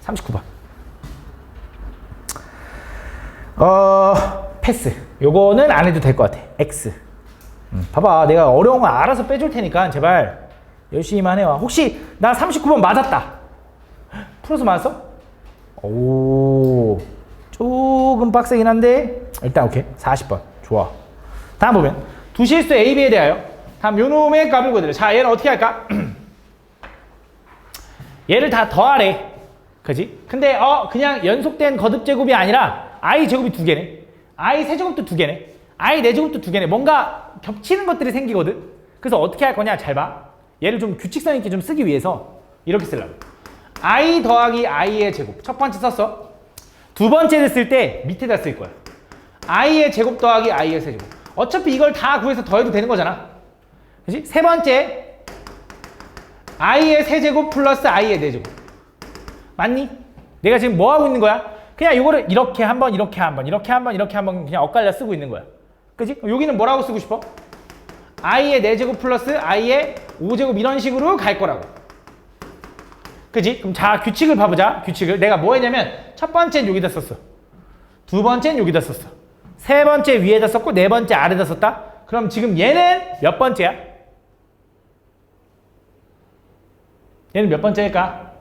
39번. 패스. 요거는 안 해도 될 것 같아. x. 봐봐. 내가 어려운 거 알아서 빼줄 테니까 제발 열심히만 해와. 혹시 나 39번 맞았다. 풀어서 맞았어? 오, 조금 빡세긴 한데 일단 오케이. 40번. 좋아. 다음 보면 두 실수 A, B에 대하여 다음 요놈의 값을 구해드려. 자, 얘는 어떻게 할까? 얘를 다 더하래. 그지? 근데 그냥 연속된 거듭제곱이 아니라 I 제곱이 두 개네. I 세제곱도 두 개네. I 네제곱도 두 개네. 뭔가 겹치는 것들이 생기거든. 그래서 어떻게 할 거냐? 잘 봐. 얘를 좀 규칙성 있게 좀 쓰기 위해서 이렇게 쓰려고. I 더하기 I의 제곱. 첫 번째 썼어. 두 번째를 쓸 때 밑에다 쓸 거야. I의 제곱 더하기 I의 세제곱. 어차피 이걸 다 구해서 더해도 되는 거잖아. 그치? 세 번째 I의 세제곱 플러스 I의 네제곱. 맞니? 내가 지금 뭐 하고 있는 거야? 그냥 이거를 이렇게 한번 이렇게 한번 이렇게 한번 이렇게 한번 그냥 엇갈려 쓰고 있는 거야. 그치? 여기는 뭐라고 쓰고 싶어? I의 4제곱 플러스 I의 5제곱 이런 식으로 갈 거라고. 그치? 그럼 자, 규칙을 봐보자. 규칙을. 내가 뭐 했냐면 첫 번째는 여기다 썼어. 두 번째는 여기다 썼어. 세 번째 위에다 썼고 네 번째 아래다 썼다. 그럼 지금 얘는 몇 번째야? 얘는 몇 번째일까?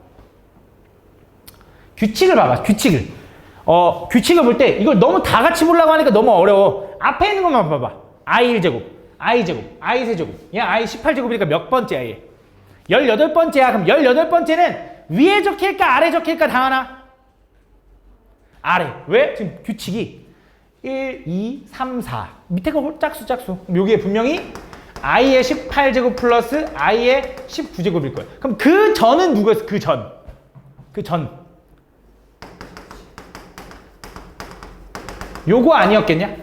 규칙을 봐봐. 규칙을. 규칙을 볼 때 이걸 너무 다 같이 보려고 하니까 너무 어려워. 앞에 있는 것만 봐봐. I1제곱, I제곱, I3제곱. 얘 I18제곱이니까 몇 번째야 얘? 18번째야. 그럼 18번째는 위에 적힐까 아래 적힐까 당하나? 아래. 왜? 지금 규칙이 1, 2, 3, 4. 밑에 거 짝수. 그럼 여기에 분명히 i의 18제곱 플러스 i의 19제곱일 거예요. 그럼 그 전은 누구였어? 그 전. 그 전. 요거 아니었겠냐?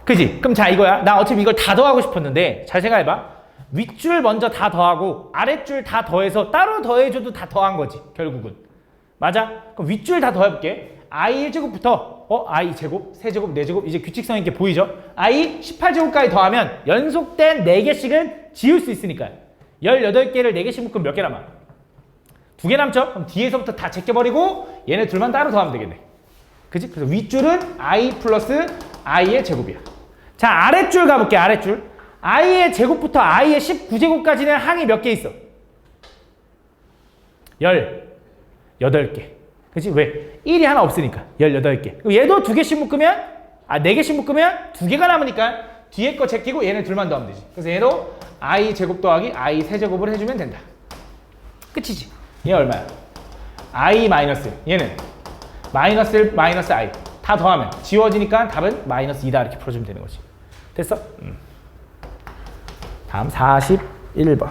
그지? 그럼 자 이거야. 나 어차피 이걸 다 더하고 싶었는데 잘 생각해봐. 윗줄 먼저 다 더하고 아랫줄 다 더해서 따로 더해줘도 다 더한 거지 결국은. 맞아? 그럼 윗줄 다 더해볼게. i 1제곱부터 i 제곱, 세제곱, 네제곱 이제 규칙성 있게 보이죠? i 18제곱까지 더하면 연속된 4개씩은 지울 수 있으니까요. 18개를 4개씩 묶으면 몇 개 남아? 2개 남죠? 그럼 뒤에서부터 다 제껴버리고 얘네 둘만 따로 더하면 되겠네. 그치? 그래서 윗줄은 i 플러스 i의 제곱이야. 자 아랫줄 가볼게. 아랫줄 i의 제곱부터 i의 19제곱까지는 항이 몇 개 있어? 18개. 그치? 왜? 1이 하나 없으니까 18개. 그럼 얘도 2개씩 묶으면 4개씩 묶으면 2개가 남으니까 뒤에 거 제끼고 얘네 둘만 더하면 되지. 그래서 얘도 i 제곱 더하기 i 세제곱을 해주면 된다. 끝이지. 얘 얼마야? i 마이너스 얘는 마이너스 1 마이너스 i 다 더하면 지워지니까 답은 마이너스 2다 이렇게 풀어주면 되는 거지. 됐어? 다음 41번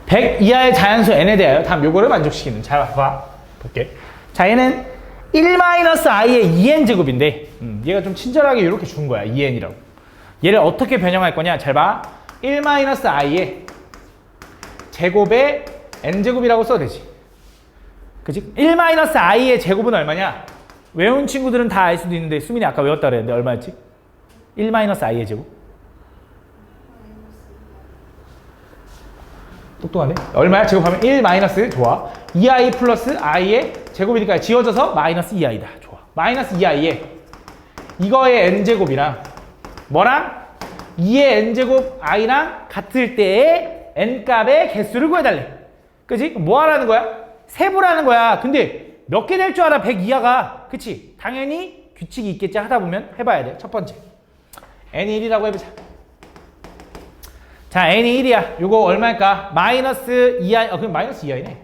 100 이하의 자연수 n에 대하여 다음 요거를 만족시키는. 잘 봐봐. 볼게. 자 얘는 1-i의 2n제곱인데 얘가 좀 친절하게 이렇게 준 거야. 2n이라고. 얘를 어떻게 변형할 거냐. 잘 봐. 1-i의 제곱에 n제곱이라고 써도 되지. 그치? 1-i의 제곱은 얼마냐? 외운 친구들은 다 알 수도 있는데 수민이 아까 외웠다 그랬는데 얼마였지? 1-i의 제곱? 똑똑하네. 얼마야? 제곱하면 1 마이너스 좋아. 2i 플러스 i의 제곱이니까 지워져서 마이너스 2i다. 좋아. 마이너스 2i에 이거의 n제곱이랑 뭐랑 2의 n제곱 i랑 같을 때의 n값의 개수를 구해달래. 그치? 뭐 하라는 거야? 세부라는 거야. 근데 몇 개 될 줄 알아? 100 이하가. 그치? 당연히 규칙이 있겠지. 하다 보면 해봐야 돼. 첫 번째 n이 1이라고 해보자. 자 n이 1이야. 요거 얼마일까? 마이너스 2i. 그럼 마이너스 2i네.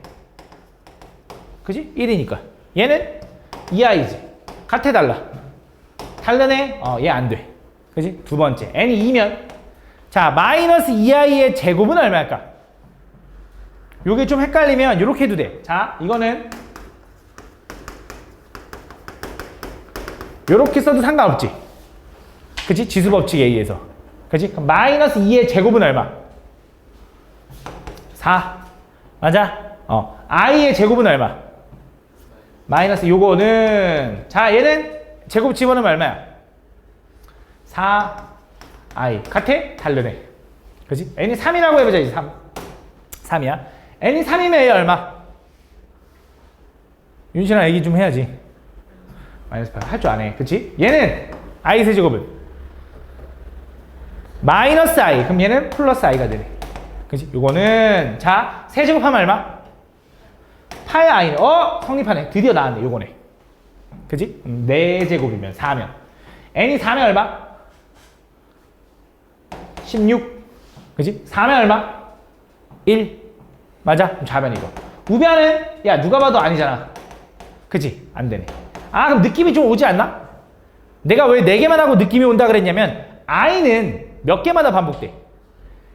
그치? 1이니까 얘는 2i지. 같아 달라? 다르네? 얘 안 돼. 그치? 두 번째 n이 2면 자 마이너스 2i의 제곱은 얼마일까? 요게 좀 헷갈리면 요렇게 해도 돼. 자 이거는 요렇게 써도 상관없지. 그치? 지수법칙에 의해서. 그치? 그럼 마이너스 2의 제곱은 얼마? 4. 맞아? i의 제곱은 얼마? 마이너스 요거는 자 얘는 제곱 집어넣으면 얼마야? 4i. 같아? 다르네. 그치? n이 3이라고 해보자. 이제 3이야. n이 3이면 얘 얼마? 윤신아 얘기 좀 해야지. 마이너스 8. 할 줄 아네. 그치? 얘는 i 세제곱은 마이너스 i. 그럼 얘는 플러스 i가 되네. 그치? 요거는 자 세제곱하면 얼마? 8i네. 성립하네. 드디어 나왔네. 요거네. 그치? 4제곱이면 4면 n이 4면 얼마? 16. 그치? 4면 얼마? 1. 맞아? 그럼 좌변 이거. 우변은 야 누가 봐도 아니잖아. 그치? 안 되네. 그럼 느낌이 좀 오지 않나? 내가 왜 4개만 하고 느낌이 온다 그랬냐면 i는 몇 개마다 반복돼?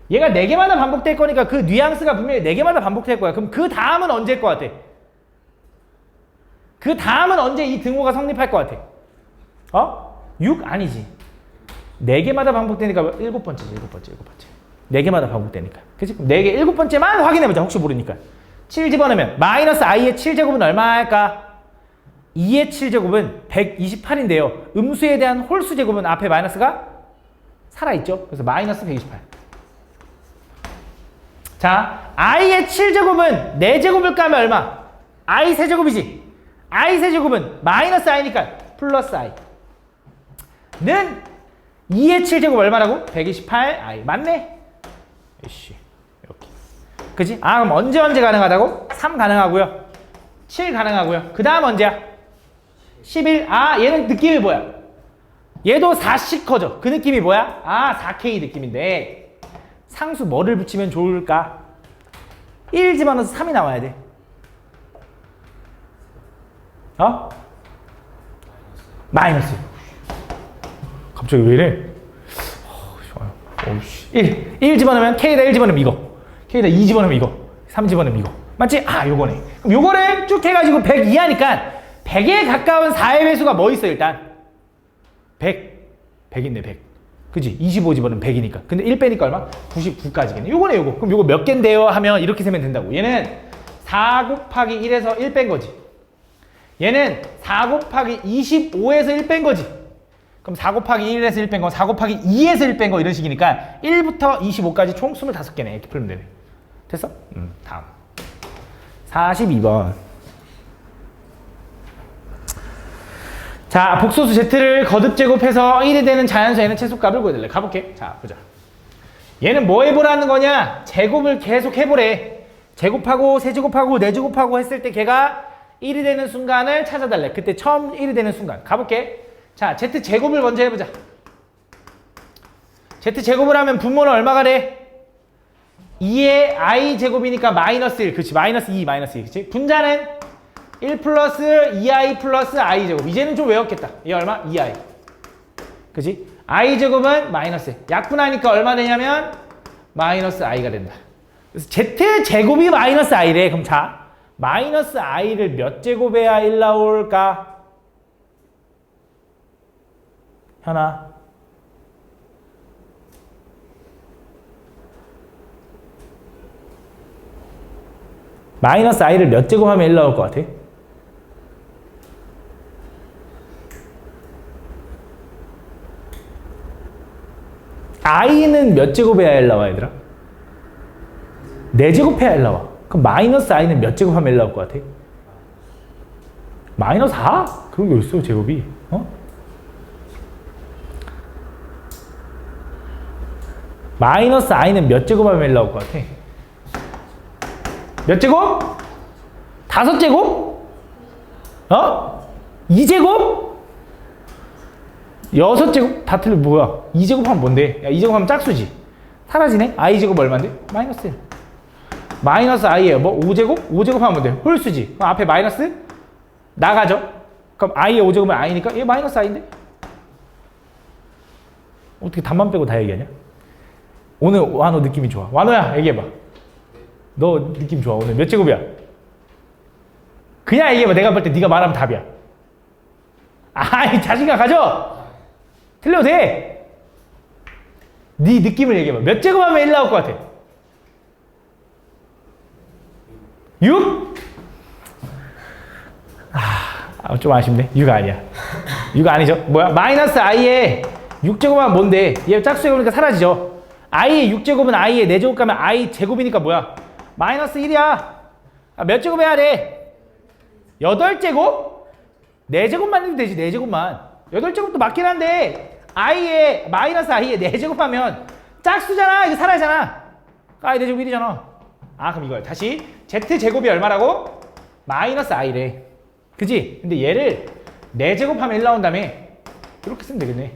얘가 4개마다 반복될 거니까 그 뉘앙스가 분명히 4개마다 반복될 거야. 그럼 그 다음은 언제일 것 같아? 그 다음은 언제 이 등호가 성립할 것 같아? 6? 아니지. 4개마다 반복되니까 7번째지. 4개마다 반복되니까. 그치? 그럼 4개 7번째만 확인해보자. 혹시 모르니까. 7 집어넣으면 마이너스 i의 7제곱은 얼마일까? 2의 7제곱은 128인데요. 음수에 대한 홀수 제곱은 앞에 마이너스가 살아있죠. 그래서 마이너스 128. 자, i의 7제곱은 4제곱을 까면 얼마? i 세제곱이지. i 세제곱은 마이너스 i니까 플러스 i. 는 2의 7제곱 얼마라고? 128i. 맞네? 이씨, 이렇게. 그치? 그럼 언제 가능하다고? 3 가능하고요. 7 가능하고요. 그 다음 언제야? 11. 얘는 느낌이 뭐야? 얘도 4씩 커져. 그 느낌이 뭐야? 4K 느낌인데 상수 뭐를 붙이면 좋을까? 1 집어넣어서 3이 나와야 돼. 마이너스. 갑자기 왜 이래? 오씨. 1 집어넣으면 K에다 1 집어넣으면 이거. K에다 2 집어넣으면 이거. 3 집어넣으면 이거. 맞지? 아, 요거네. 그럼 요거를 쭉 해가지고 100 이하니까 100에 가까운 4의 배수가 뭐 있어, 일단? 100. 100인데, 100. 그지? 25 집어넣으면 100이니까. 근데 1 빼니까 얼마? 99까지겠네. 요거네, 요거. 그럼 요거 몇 개인데요? 하면 이렇게 세면 된다고. 얘는 4 곱하기 1에서 1 뺀 거지. 얘는 4 곱하기 25에서 1 뺀 거지. 그럼 4 곱하기 1에서 1 뺀 거, 4 곱하기 2에서 1 뺀 거 이런 식이니까 1부터 25까지 총 25개네. 이렇게 풀면 되네. 됐어? 다음. 42번. 자, 복소수 Z를 거듭 제곱해서 1이 되는 자연수에는 최소값을 구해달래. 가볼게. 자, 보자. 얘는 뭐 해보라는 거냐? 제곱을 계속 해보래. 제곱하고, 세제곱하고, 네제곱하고 했을 때 걔가 1이 되는 순간을 찾아달래. 그때 처음 1이 되는 순간. 가볼게. 자, Z제곱을 먼저 해보자. Z제곱을 하면 분모는 얼마가 돼? 2의 i제곱이니까 마이너스 1. 그치? 마이너스 2, 마이너스 2. 그치? 분자는 1 플러스 2i 플러스 i제곱. 이제는 좀 외웠겠다. 이게 얼마? 2i. 그치? i제곱은 마이너스 1. 약분하니까 얼마 되냐면 마이너스 i가 된다. 그래서 Z제곱이 마이너스 i래. 그럼 자, 마이너스 i를 몇 제곱해야 1 나올까? 현아. 마이너스 i를 몇 제곱하면 1 나올 것 같아? i는 몇 제곱해야 1 나와, 얘들아? 4제곱해야 1 나와. 그럼 마이너스 i는 몇 제곱하면 1 나올 것 같아? 마이너스 4? 그런 게 어딨어, 제곱이? 어? 마이너스 i는 몇 제곱하면 1 나올 것 같아? 몇 제곱? 5제곱? 어? 2제곱? 6제곱? 다 틀려. 뭐야? 2제곱 하면 뭔데? 야, 2제곱 하면 짝수지. 사라지네? i제곱 얼마인데? 마이너스 1. 마이너스 i예요. 뭐? 5제곱? 5제곱 하면 뭔데? 홀수지. 그럼 앞에 마이너스? 나가죠? 그럼 i의 5제곱은 i니까 얘 마이너스 i인데? 어떻게 답만 빼고 다 얘기하냐? 오늘 완호 느낌이 좋아. 완호야, 얘기해봐. 너 느낌 좋아. 오늘 몇 제곱이야? 그냥 얘기해봐. 내가 볼 때 네가 말하면 답이야. 아이, 자신감 가져. 틀려도 돼. 네 느낌을 얘기해봐. 몇 제곱하면 1 나올 것 같아? 6? 좀 아쉽네. 6 아니야. 6 아니죠. 뭐야? 마이너스 i에 6제곱하면 뭔데? 얘 짝수제곱이니까 사라지죠. i의 6제곱은 i의 4제곱 가면 i 제곱이니까 뭐야? 마이너스 1이야. 몇 제곱 해야 돼? 8제곱? 4제곱만 해도 되지. 4제곱만. 8제곱도 맞긴 한데 i의 마이너스 i의 4제곱 하면 짝수잖아. 이거 사라지잖아. i 4제곱 1이잖아. 그럼 이거야. 다시 z제곱이 얼마라고? 마이너스 i래. 그지? 근데 얘를 4제곱 하면 1 나온다며. 이렇게 쓰면 되겠네.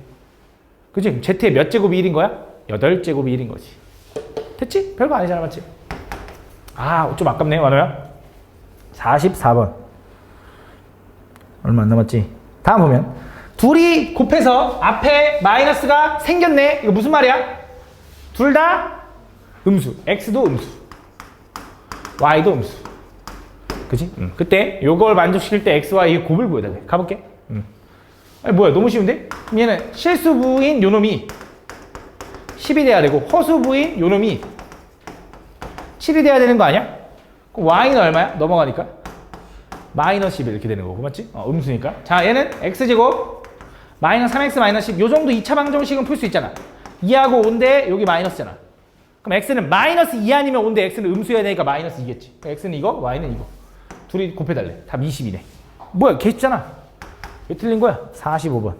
그지? z의 몇 제곱이 1인 거야? 8제곱이 1인 거지. 됐지? 별거 아니잖아. 맞지? 좀 아깝네, 완호야. 44번. 얼마 안 남았지? 다음 보면 둘이 곱해서 앞에 마이너스가 생겼네. 이거 무슨 말이야? 둘 다 음수. x도 음수. y도 음수. 그치? 그때 요걸 만족시킬 때 x, y 곱을 구해달래. 가볼게. 아니, 뭐야, 너무 쉬운데? 그럼 얘는 실수부인 요놈이 10이 돼야 되고 허수부인 요놈이 7이 돼야 되는 거 아니야? 그럼 y는 얼마야? 넘어가니까 마이너스 11 이렇게 되는 거고, 맞지? 음수니까. 자, 얘는 x제곱 마이너스 3x 마이너스 10. 요 정도 2차 방정식은 풀 수 있잖아. 2하고 5인데 여기 마이너스잖아. 그럼 x는 마이너스 2 아니면 5인데 x는 음수여야 되니까 마이너스 2겠지. x는 이거, y는 이거. 둘이 곱해달래. 답 20이네. 뭐야, 개쉽잖아. 왜 틀린 거야? 45번.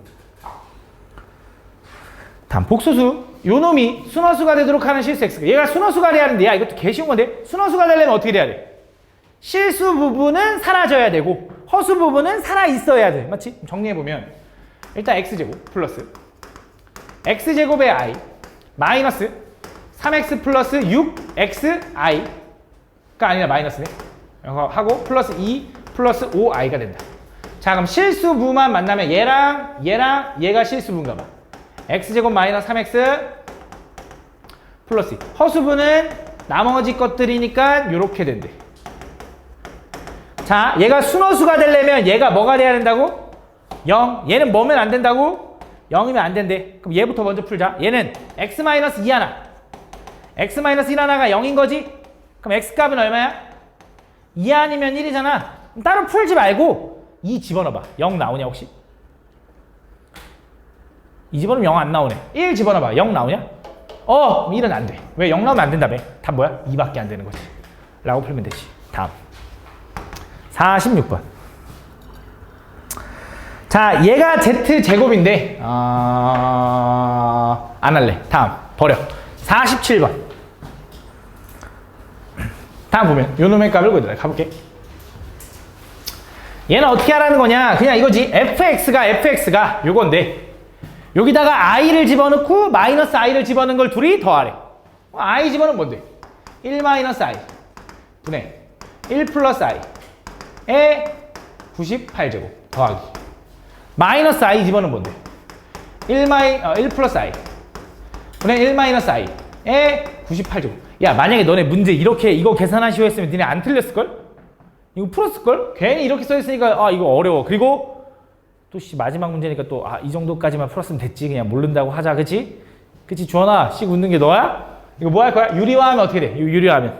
다음 복소수. 요 놈이 순허수가 되도록 하는 실수 x가. 얘가 순허수가 돼야 하는데, 야, 이것도 개 쉬운 건데? 순허수가 되려면 어떻게 돼야 돼? 실수 부분은 사라져야 되고 허수 부분은 살아있어야 돼. 맞지? 정리해보면 일단 x제곱 플러스 x제곱의 i 마이너스 3x 플러스 6xi가 아니라 마이너스네. 하고 플러스 2 플러스 5i가 된다. 자, 그럼 실수부만 만나면 얘랑 얘가 실수부인가 봐. x제곱 마이너스 3x 플러스 2. 허수분은 나머지 것들이니까 요렇게 된대. 자, 얘가 순허수가 되려면 얘가 뭐가 돼야 된다고? 0. 얘는 뭐면 안 된다고? 0이면 안 된대. 그럼 얘부터 먼저 풀자. 얘는 x-2 하나. x-1 하나가 0인 거지? 그럼 x값은 얼마야? 2 아니면 1이잖아. 따로 풀지 말고 2 집어넣어봐. 0 나오냐 혹시? 2 집어넣으면 0 안 나오네. 1 집어넣어봐. 0 나오냐? 1은 안 돼. 왜 0 나오면 안 된다며? 답 뭐야? 2밖에 안 되는 거지. 라고 풀면 되지. 다음 46번. 자, 얘가 z제곱인데 안 할래. 다음 버려. 47번. 다음 보면 요 놈의 값을 보여드려. 가볼게. 얘는 어떻게 하라는 거냐? 그냥 이거지. fx가 요건데 여기다가 i를 집어넣고 마이너스 i를 집어넣은 걸 둘이 더하래. i 집어넣으면 뭔데? 1 마이너스 i 분의 1 플러스 i에 98제곱 더하기 마이너스 i 집어넣으면 뭔데? 1 플러스 i 분의 1 마이너스 i에 98제곱. 야, 만약에 너네 문제 이렇게 이거 계산하시오 했으면 니네 안 틀렸을걸? 이거 풀었을걸? 괜히 이렇게 써있으니까 이거 어려워. 그리고 또 마지막 문제니까 또 이 정도까지만 풀었으면 됐지. 그냥 모른다고 하자. 그치? 그치? 주원아, 씩 웃는 게 너야? 이거 뭐 할 거야? 유리화하면 어떻게 돼? 유리화하면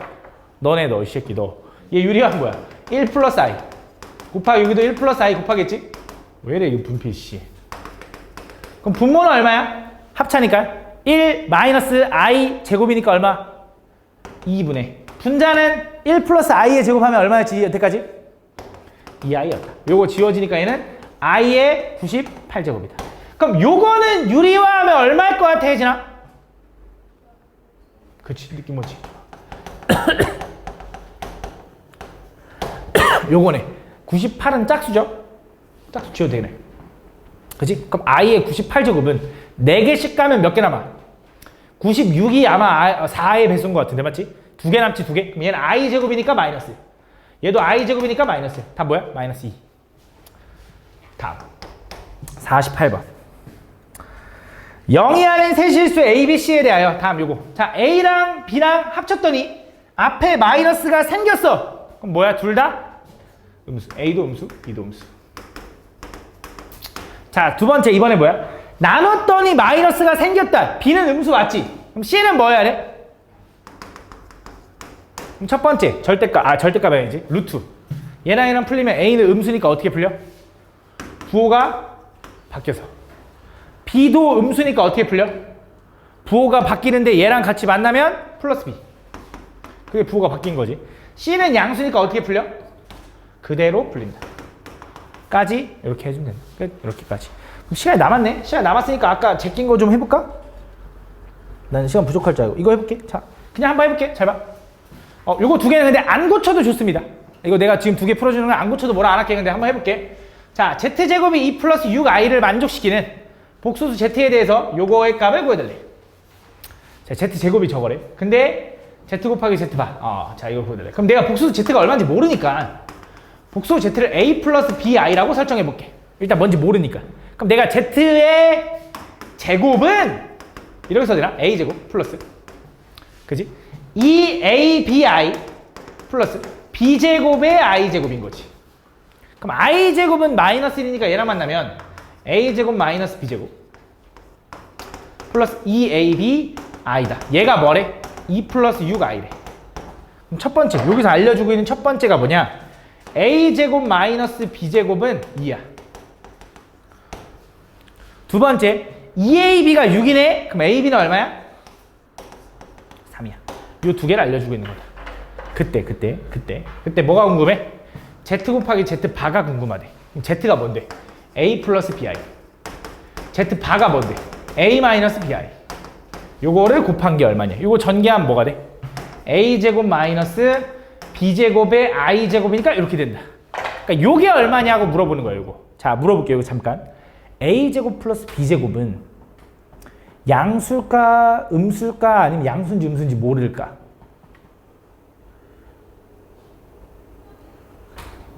너네 너 이 새끼 너. 얘 유리화하면 뭐야? 1 플러스 i 곱하기 여기도 1 플러스 i 곱하겠지? 왜 이래 이거 분필 씨. 그럼 분모는 얼마야? 합차니까 1 마이너스 i 제곱이니까 얼마? 2분의 분자는 1 플러스 i의 제곱하면 얼마였지? 여태까지? 2i였다. 요거 지워지니까 얘는 i의 98제곱이다. 그럼 요거는 유리화하면 얼마일 것 같아, 혜진아? 그치, 느낌 뭐지? 요거네. 98은 짝수죠? 짝수 지워도 되네. 그치? 그럼 i의 98제곱은 4개씩 가면 몇 개 남아? 96이 아마 4의 배수인 것 같은데, 맞지? 2개 남지, 2개? 그럼 얘는 i제곱이니까 마이너스. 얘도 i제곱이니까 마이너스. 답 뭐야? 마이너스 2. 다음 48번. 0이 아닌 세 실수 A, B, C에 대하여 다음 요거. 자, A랑 B랑 합쳤더니 앞에 마이너스가 생겼어. 그럼 뭐야? 둘 다 음수. A도 음수, B도 음수. 자, 두 번째 이번에 뭐야? 나눴더니 마이너스가 생겼다. B는 음수 맞지? 그럼 C는 뭐 해야 돼? 그럼 첫 번째 절대값, 절대값 해야지. 루트. 얘랑 얘랑 풀리면 A는 음수니까 어떻게 풀려? 부호가 바뀌어서. B도 음수니까 어떻게 풀려? 부호가 바뀌는데 얘랑 같이 만나면 플러스 B. 그게 부호가 바뀐 거지. C는 양수니까 어떻게 풀려? 그대로 풀린다. 까지 이렇게 해주면 된다. 끝. 이렇게까지. 그럼 시간이 남았네. 시간 남았으니까 아까 제낀 거 좀 해볼까? 난 시간 부족할 줄 알고. 이거 해볼게. 자, 그냥 한번 해볼게. 잘 봐. 요거 두 개는 근데 안 고쳐도 좋습니다. 이거 내가 지금 두 개 풀어주는 건 안 고쳐도 뭐라 안 할게. 근데 한번 해볼게. 자, z제곱이 2 플러스 6i를 만족시키는 복소수 z에 대해서 요거의 값을 구해달래. 자, z제곱이 저거래. 근데 z 곱하기 z 봐. 자, 이걸 구해달래. 그럼 내가 복소수 z가 얼마인지 모르니까 복소수 z를 a 플러스 bi라고 설정해볼게. 일단 뭔지 모르니까. 그럼 내가 z의 제곱은 이렇게 써야 되나? a제곱 플러스 그지? 2abi 플러스 b제곱의 i제곱인 거지. 그럼 i제곱은 마이너스 1이니까 얘랑 만나면 a제곱 마이너스 b제곱 플러스 2ab i다. 얘가 뭐래? 2 플러스 6i래. 그럼 첫 번째, 여기서 알려주고 있는 첫 번째가 뭐냐? a제곱 마이너스 b제곱은 2야. 두 번째, 2ab가 6이네? 그럼 ab는 얼마야? 3이야. 요 두 개를 알려주고 있는 거다. 그때 뭐가 궁금해? z 곱하기 z 바가 궁금하대. 그럼 z가 뭔데? a 플러스 bi. z 바가 뭔데? a 마이너스 bi. 요거를 곱한 게 얼마냐? 요거 전개하면 뭐가 돼? a제곱 마이너스 b제곱의 i제곱이니까 이렇게 된다. 그러니까 요게 얼마냐고 물어보는 거예요. 요거. 자, 물어볼게요. 잠깐. a제곱 플러스 b제곱은 양수일까 음수일까 아니면 양수인지 음수인지 모를까?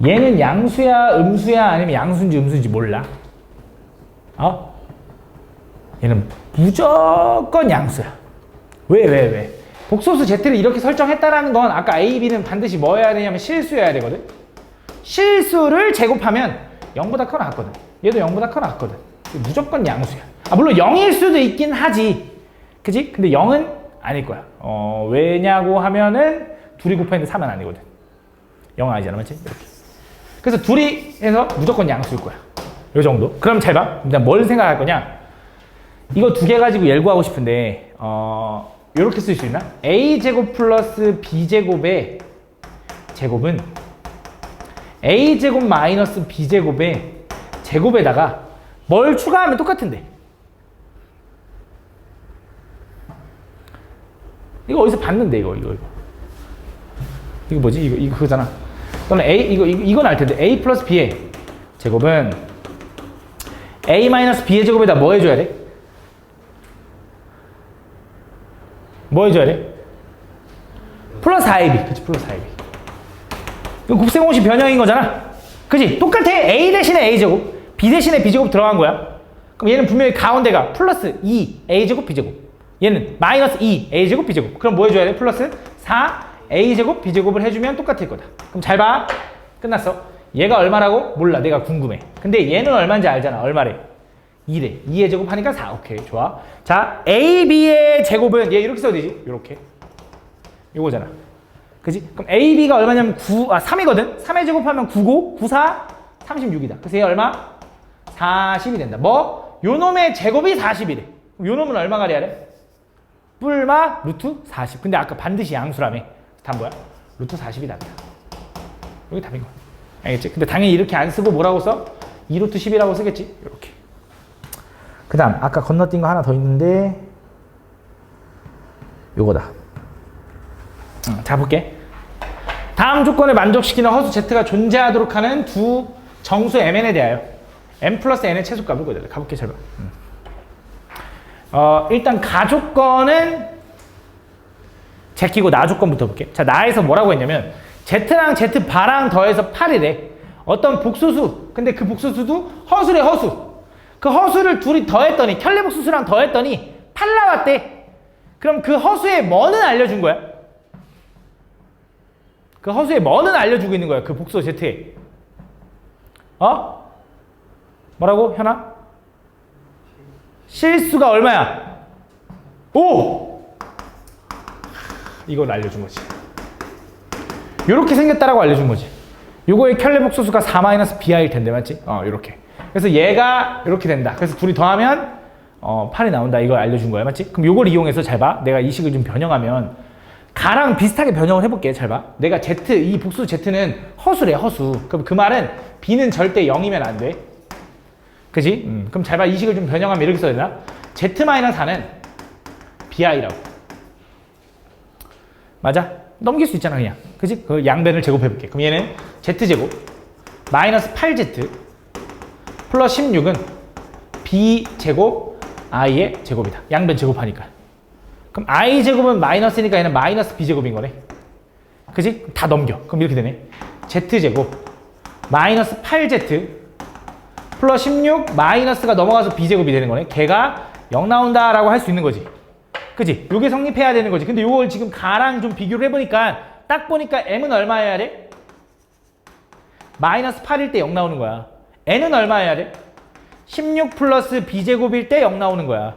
얘는 양수야 음수야 아니면 양수인지 음수인지 몰라? 얘는 무조건 양수야. 왜? 복소수 Z를 이렇게 설정했다라는 건 아까 A, B는 반드시 뭐 해야 되냐면 실수여야 되거든. 실수를 제곱하면 0보다 커 나왔거든. 얘도 0보다 커 나왔거든. 무조건 양수야. 물론 0일 수도 있긴 하지. 그지? 근데 0은 아닐 거야. 왜냐고 하면은 둘이 곱했는데 3은 아니거든. 0은 아니잖아, 맞지? 이렇게. 그래서 둘이 해서 무조건 양수일 거야. 요 정도. 그럼 잘 봐. 일단 뭘 생각할 거냐? 이거 두 개 가지고 얘를 구하고 싶은데, 요렇게 쓸 수 있나? a제곱 플러스 b제곱의 제곱은 a제곱 마이너스 b제곱의 제곱에다가 뭘 추가하면 똑같은데. 이거 어디서 봤는데, 이거 뭐지? 이거 그거잖아. 또는 이건 알 텐데. a 플러스 b의 제곱은 a 마이너스 b의 제곱에다 뭐 해줘야 돼? 뭐 해줘야 돼? 플러스 4ab. 그치, 플러스 4ab. 이거 곱셈공식 변형인 거잖아. 그치? 똑같아. a 대신에 a제곱, b 대신에 b제곱 들어간 거야. 그럼 얘는 분명히 가운데가 플러스 2a제곱 b제곱, 얘는 마이너스 2a제곱 b제곱. 그럼 뭐 해줘야 돼? 플러스 4a제곱 b제곱을 해주면 똑같을 거다. 그럼 잘 봐. 끝났어. 얘가 얼마라고? 몰라. 내가 궁금해. 근데 얘는 얼마인지 알잖아. 얼마래? 2래. 2의 제곱 하니까 4. 오케이, 좋아. 자, AB의 제곱은 얘 이렇게 써도 되지? 이렇게. 요거잖아. 그지? 그럼 AB가 얼마냐면 3이거든? 3의 제곱하면 9고, 9, 4, 36이다. 그래서 얘 얼마? 40이 된다. 뭐? 요 놈의 제곱이 40이래. 요 놈은 얼마가 돼야 돼? 뿔마 루트 40. 근데 아까 반드시 양수라며. 답 뭐야? 루트 40이 답이다. 여기 답인 거야. 알겠지? 근데 당연히 이렇게 안 쓰고 뭐라고 써? 2루트 10이라고 쓰겠지? 이렇게. 그 다음 아까 건너뛴 거 하나 더 있는데 요거다. 자, 볼게. 다음 조건을 만족시키는 허수 Z가 존재하도록 하는 두 정수 Mn에 대하여 M 플러스 N의 최소값을 구해달래. 가볼게. 잘 봐. 일단 가조건은 제끼고 나 조건부터 볼게. 자, 나에서 뭐라고 했냐면 Z랑 Z 바랑 더해서 8이래. 어떤 복소수. 근데 그 복소수도 허수래, 허수. 그 허수를 둘이 더했더니, 켤레복소수랑 더했더니 8 나왔대. 그럼 그 허수의 뭐는 알려준 거야? 그 허수의 뭐는 알려주고 있는 거야? 그 복소 Z에. 뭐라고? 현아? 실수가 얼마야? 5! 이걸 알려준 거지. 요렇게 생겼다라고 알려준 거지. 요거의 켤레복소수가 4-bi일 텐데, 맞지? 요렇게. 그래서 얘가 이렇게 된다. 그래서 둘이 더하면 8이 나온다. 이걸 알려준 거야. 맞지? 그럼 요걸 이용해서 잘 봐. 내가 이 식을 좀 변형하면 가랑 비슷하게 변형을 해볼게. 잘 봐. 내가 Z, 이 복수 Z는 허수래, 허수. 그럼 그 말은 B는 절대 0이면 안 돼. 그지? 그럼 잘 봐. 이 식을 좀 변형하면 이렇게 써야 되나? Z-4는 BI라고. 맞아? 넘길 수 있잖아, 그냥. 그지? 그 양변을 제곱해볼게. 그럼 얘는 Z제곱 마이너스 8Z 플러스 16은 B제곱 I의 제곱이다. 양변 제곱하니까. 그럼 I제곱은 마이너스니까 얘는 마이너스 B제곱인 거네. 그지? 다 넘겨. 그럼 이렇게 되네. Z제곱 마이너스 8Z 플러스 16 마이너스가 넘어가서 B제곱이 되는 거네. 걔가 0 나온다라고 할 수 있는 거지. 그지? 요게 성립해야 되는 거지. 근데 요걸 지금 가랑 좀 비교를 해보니까 딱 보니까 M은 얼마여야 돼? 마이너스 8일 때 0 나오는 거야. N은 얼마여야 돼? 16 플러스 B제곱일 때 0 나오는 거야.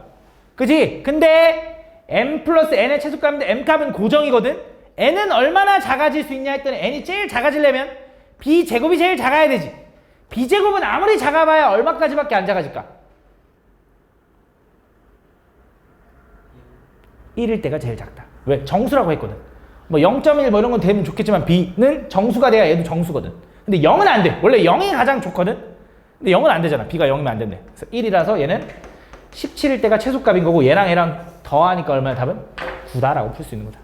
그지? 근데 M 플러스 N의 최소값인데 M값은 고정이거든? N은 얼마나 작아질 수 있냐 했더니 N이 제일 작아지려면 B제곱이 제일 작아야 되지. B제곱은 아무리 작아봐야 얼마까지밖에 안 작아질까? 1일 때가 제일 작다. 왜? 정수라고 했거든. 뭐 0.1 뭐 이런 건 되면 좋겠지만 B는 정수가 돼야 얘도 정수거든. 근데 0은 안 돼. 원래 0이 가장 좋거든. 근데 0은 안 되잖아. B가 0이면 안 된대. 그래서 1이라서 얘는 17일 때가 최소값인 거고 얘랑 더하니까 얼마야? 답은 9다라고 풀 수 있는 거다.